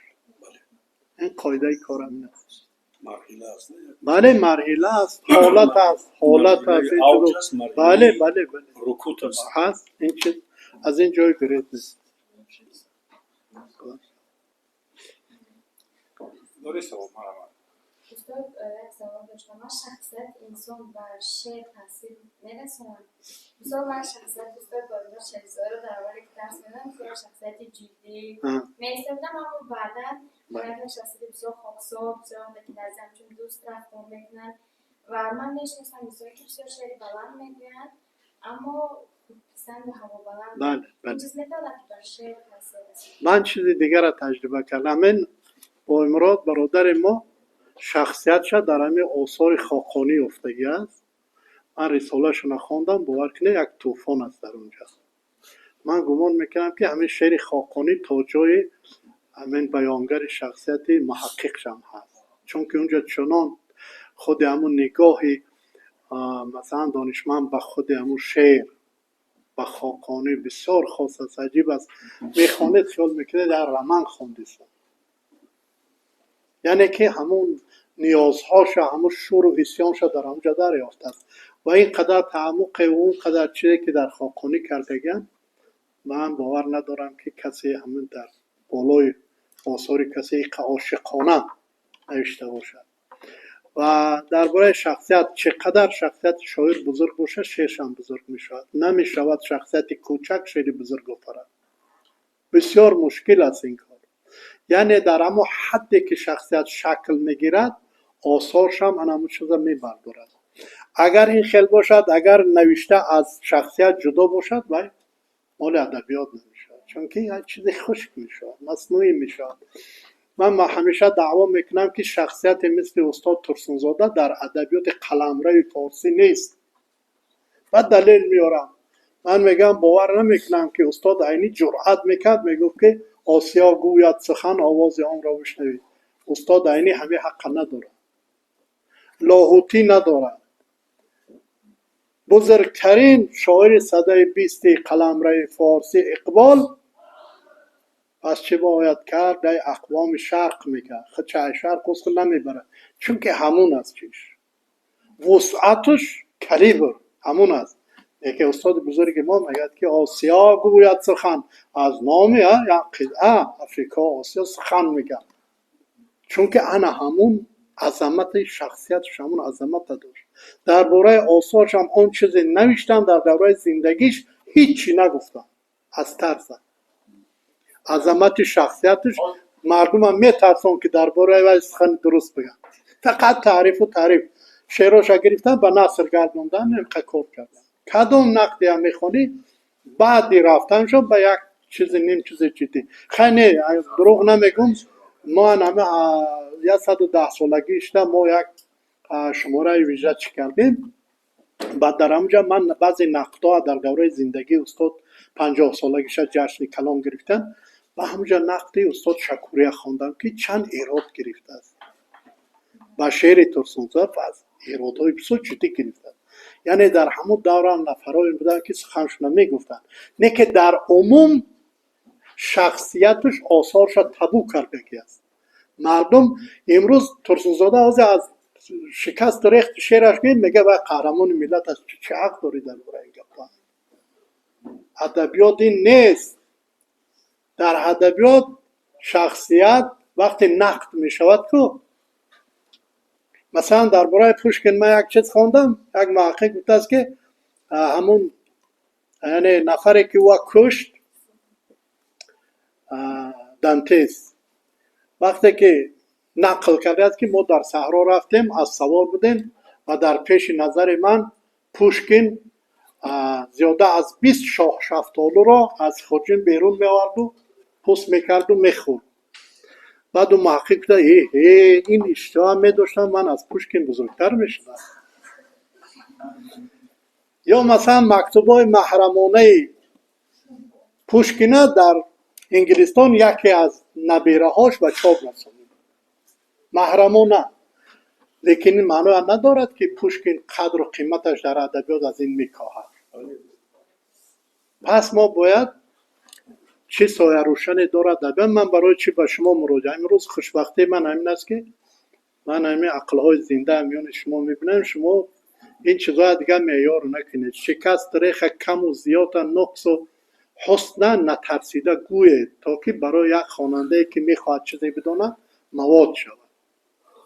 این قاعده کارم نیست. مرحله است. بله مرحله است، حالت است، حالت است. بله رکود است. این چیز از این جای برید نیست. استاد یک سوال داشتم. من شخصیت انسان و شعر تاثیر میرسونم. مثلا من شخصیت استاد با شعر رو در حالی که درس میدم که شخصیت جدی میستم، اما بعدا باید شخصیت بسیار خاکسار بسیار متنظم چون دوست رفتار میکنن و من میشناسم مثلا که بسیار شعر بلند میگوین اما پسند به هوا بلند این چیز میتونه که بر شعر تاثیر رسونه. من چیزی دیگر را تجربه کردم. من با امراد برادر ما شخصیتش در همین آثار خاقانی افتگی است. من رساله شو خواندم، باور کنید یک طوفان است در اونجا. من گمان میکنم که همین شعر خاقانی تا جای همین بیانگر شخصیت محقق هم هست، چون که اونجا چنان خود همون نگاه مثلا دانشمند به خود همون شعر و خاقانی بسیار خاص است، عجیب است. میخوانید خیال میکنید در رمن خواندیست، یعنی که همون نیازهاش همون شور و حسیانش در اونجا دریافته است و اینقدر تعمق و اونقدر چیزی که در خاقانی کردگن من باور ندارم که کسی همون در بالای آثار کسی عاشقانه نوشته باشد. و درباره شخصیت چقدر شخصیت شاعر بزرگ باشد شعرش هم بزرگ می شود. نمی شود شخصیت کوچک شعر بزرگ آفرد. بسیار مشکل است این کار. یعنی در اما حدی که شخصیت شکل میگیرد آثارش هم همون چیزا میبردارد. اگر این خیل باشد، اگر نوشته از شخصیت جدا باشد و مال ادبیات نمیشود، چون که یک چیز خشک میشود، مصنوعی میشود. من همیشه دعوا میکنم که شخصیت مثل استاد ترسونزاده در ادبیات قلمرو فارسی نیست و دلیل میارم. من میگم باور نمیکنم که استاد عینی جرأت میکرد میگفت که آسیا گوید سخن آواز آن را بشنوید. استاد عینی همه حق نداره، لاهوتی نداره. بزرگترین شاعر صده 20 قلمرو فارسی اقبال پس چه باید کرد؟ در اقوام شرق میگه خچه شرق از خود نمیبره، چون که همون است چیش وسعتش کلیبر همون است. یکی استاد بزرگ ما میگه که آسیا گوید سخن، از نام یا قطعه افریقا آسیا سخن میگه، چون که انا همون عظمت شخصیتش همون عظمت داشت. درباره آثارش هم اون چیزی نوشتن، در دوره زندگیش هیچی نگفتن از ترس عظمت شخصیتش. مردم هم میترسن که درباره وی سخن درست بگن، فقط تعریف و تعریف. شعرش گرفتن به نثر گردوندن اینقدر کار کردن. کدوم نقدی هم میخونی بعدی رفتن شد به یک چیز نیم چیز جدی. خیلی دروغ نمیگم، ما همه 110 سالگیش ما یک شماره ویژه چی کردیم. بعد در اونجا من بعضی نقدها در دوره زندگی استاد 50 سالگیش جشن کلام گرفتن و همونجا نقدی استاد شکوری خواندم که چند ایراد گرفته است با شعر ترسونزاده و از ایرادهای بسیار جدی گرفتن. یعنی در همون دوره نفرایی بودن که سخنشون میگفتن، نه که در عموم شخصیتش آثارش تبو کرده است. مردم امروز ترسونزاده از شکست ریخت شعرش میگه و قهرمان ملت است. چه حق داری در برای این گپا؟ ادبیات این نیست. در ادبیات شخصیت وقتی نقد میشود که مثلا درباره پوشکین من یک چیز خواندم، یک محقق گفته است که همون یعنی نفری که او کشت دانتس وقتی که نقل کرده است که ما در صحرا رفتیم از سوار بودیم و در پیش نظر من پوشکین زیاده از 20 شاخ شفتالو را از خورجین بیرون می آورد و پوست میکرد و میخورد. بعد اون محقق گفت این اشتباه می داشتم، من از پوشکین بزرگتر میشدم. یا مثلا مکتوبای محرمانه پوشکینه در انگلستان یکی از نبیره هاش به چاپ رسانید محرمانه، لیکن این معنی ندارد که پوشکین قدر و قیمتش در ادبیات از این میکاهد. پس ما باید چه سایه روشنی دارد ادبیات. من برای چی به شما مراجعه امروز خوشبختی من همین است که من همین عقلهای زنده میان شما میبینم. شما این چیزا دیگه معیار نکنید. شکست ریخ کم و زیاد نقص و حسنا نترسیده گوید تا که برای یک خواننده که میخواد چیزی بدونه مواد شود.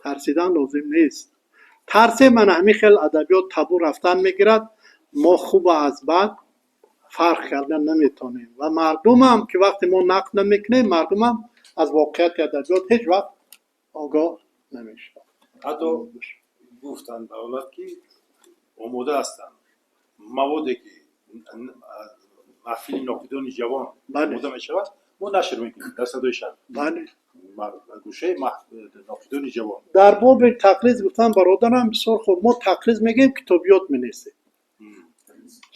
ترسیدن لازم نیست. ترس من همین خیلی ادبیات تبو رفتن میگیرد. ما خوب از بد فرق کردن نمیتونیم و مردم هم که وقتی ما نقد نمیکنیم مردم هم از واقعیت ادبیات هیچ وقت آگاه نمیشه. حتی گفتن دولت که آماده هستن موادی که محفل ناقدان جوان آماده میشود ما نشر میکنیم در صدای شهر. بله. گوشه ناقدان جوان. در باب تقلید گفتن برادرم بسیار خوب. ما تقلید میگیم کتابیات مینویسیم.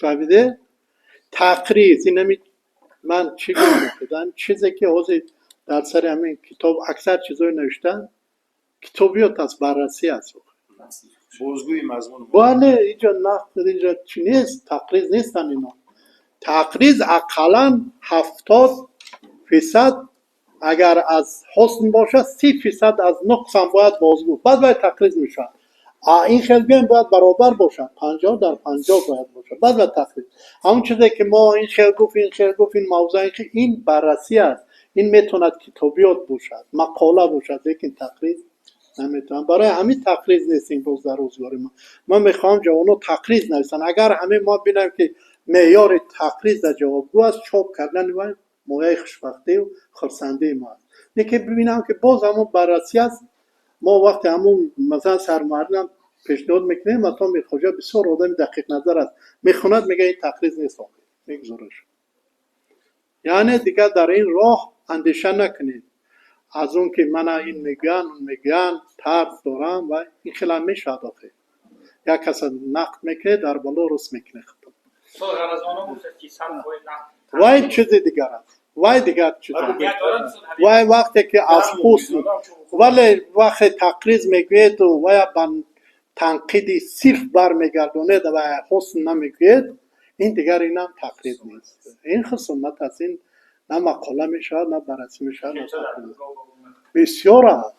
فهمیده؟ تقرید این من چی گفتم چیزی که حوزه در سر همین کتاب اکثر چیزای نوشتن کتابیات از بررسی است. بازگوی مضمون. بله اینجا نقد اینجا چی نیست. تقرید نیستن اینا. تقرید اقلا 70% اگر از حسن باشه 30% از نقص هم باید بازگو. بعد باید تقرید میشه. این خیلی بیان باید برابر باشه. 50 در 50 باید باشه. بعد باید تقرید. همون چیزی که ما این خیلی گفت این موضوعی که این بررسی است. این میتوند کتابیات باشد. مقاله باشد. لیکن تقرید نمیتونم. برای همین تقرید نیست این روز در روزگار ما. من میخوام جوانو تقرید نویسن. اگر همه ما ببینیم که معیار تقرید در جوابگو است چاپ کردن و موقع خوشبختی و خرسنده ما است. لیکن ببینم که باز همون بررسی است. ما وقتی همون مثلا سرمردم پیشنهاد میکنیم مثلا میخوجه بسیار آدم دقیق نظر است میخوند میگه این تقرید نیست میگذارش. یعنی دیگه در این راه اندیشه نکنید از اون که من این میگن اون میگن طرز دارم و این خیلی میشه داخل یک کس نقد میکنه در بالا رس میکنه خطا وای چیزی دیگر است وای دیگر چیزی وای وقتی که از حسن ولی وقتی تقرید میگوید و وای تنقیدی صرف برمیگردونید و حسن نمیگوید این دیگر اینم تقرید نیست. این خصومت از این نه مقاله میشه نه بررسی میشه نه تقرید. بسیار است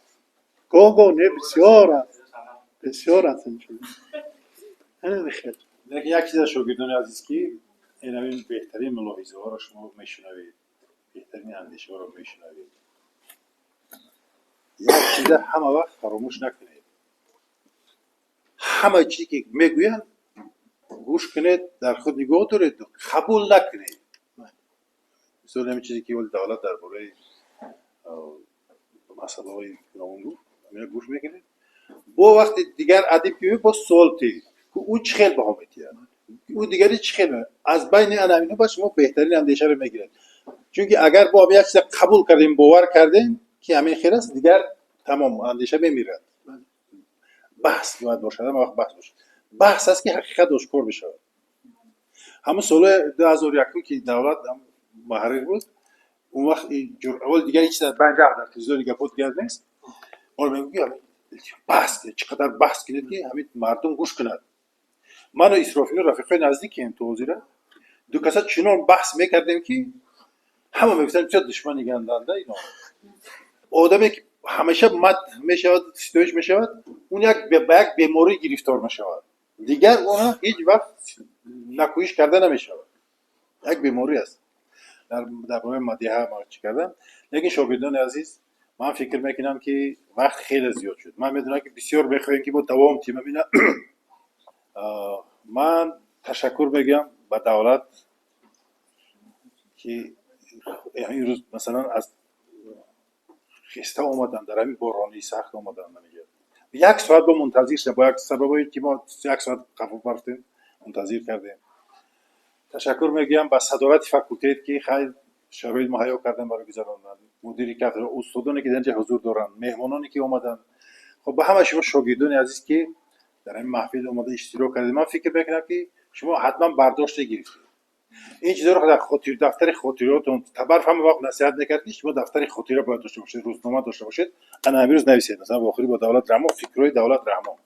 گاه نه بسیار است بسیار است این چیز. لیکن یک چیز شاگردان عزیز که این بهترین ملاحظه ها را شما میشنوید بهترین اندیشه ها را میشنوید یک چیز همه وقت فراموش نکنید همه چیزی که میگوین گوش کنید در خود نگاه دارید قبول نکنید. مثلا همین چیزی که دولت درباره مسئله های نامون گوش میکنید با وقت دیگر ادیب که با سوال تی که او چه خیلی بها میتید او دیگری چه خیلی از بین انامینو با شما بهترین اندیشه رو میگیرید چون که اگر با یک چیز قبول کردیم باور کردیم که همین خیر است دیگر تمام اندیشه میمیرد. بحث باید باشد اما وقت بحث باشد بحث است که حقیقت آشکار بشه. همون سال 2001 که دولت محرر بود اون وقت اول دیگر هیچ در بین در تلویزیون گپوت گرد نیست ما میگیم بحث چقدر بحث کنید که همین مردم گوش کنند. من و اسرافیل رفیقای نزدیکیم تو وزیره دو کسا چنان بحث میکردیم که همه میگفتن چه دشمنی گندنده اینا آدمی که همیشه مد میشود استویش میشود اون یک بیماری گرفتار میشود دیگر اون هیچ وقت نکویش کرده نمیشود یک بیماری است. در باره مدیحه ما چی کردم لیکن شاگردان عزیز من فکر میکنم که وقت خیلی زیاد شد. من میدونم که بسیار بخوایم که با دوام تیم ببینم من تشکر میگم به دولت که این روز مثلا از خسته اومدن در همین بارانی سخت اومدن نمیگه یک ساعت با منتظر شد با یک سببی که ما یک ساعت قفو برفتیم منتظر کردیم. تشکر میگم به صدارت فاکولته که خیلی شرایط مهیا کردن برای گذراندن مدیری کاتدرا استادانی که در حضور دارن مهمانانی که اومدن خب به همه شما شاگردان عزیز که در این محفل اومده اشتراک کردید من فکر میکنم که شما حتما برداشت گرفتید این چیزا رو در خاطر دفتر خاطراتتون تبرف هم وقت نصیحت نکردید شما دفتر خاطره باید داشته باشید روزنامه داشته باشید انا امروز نویسید مثلا آخری با دولت رحمان فکرای دولت رحمان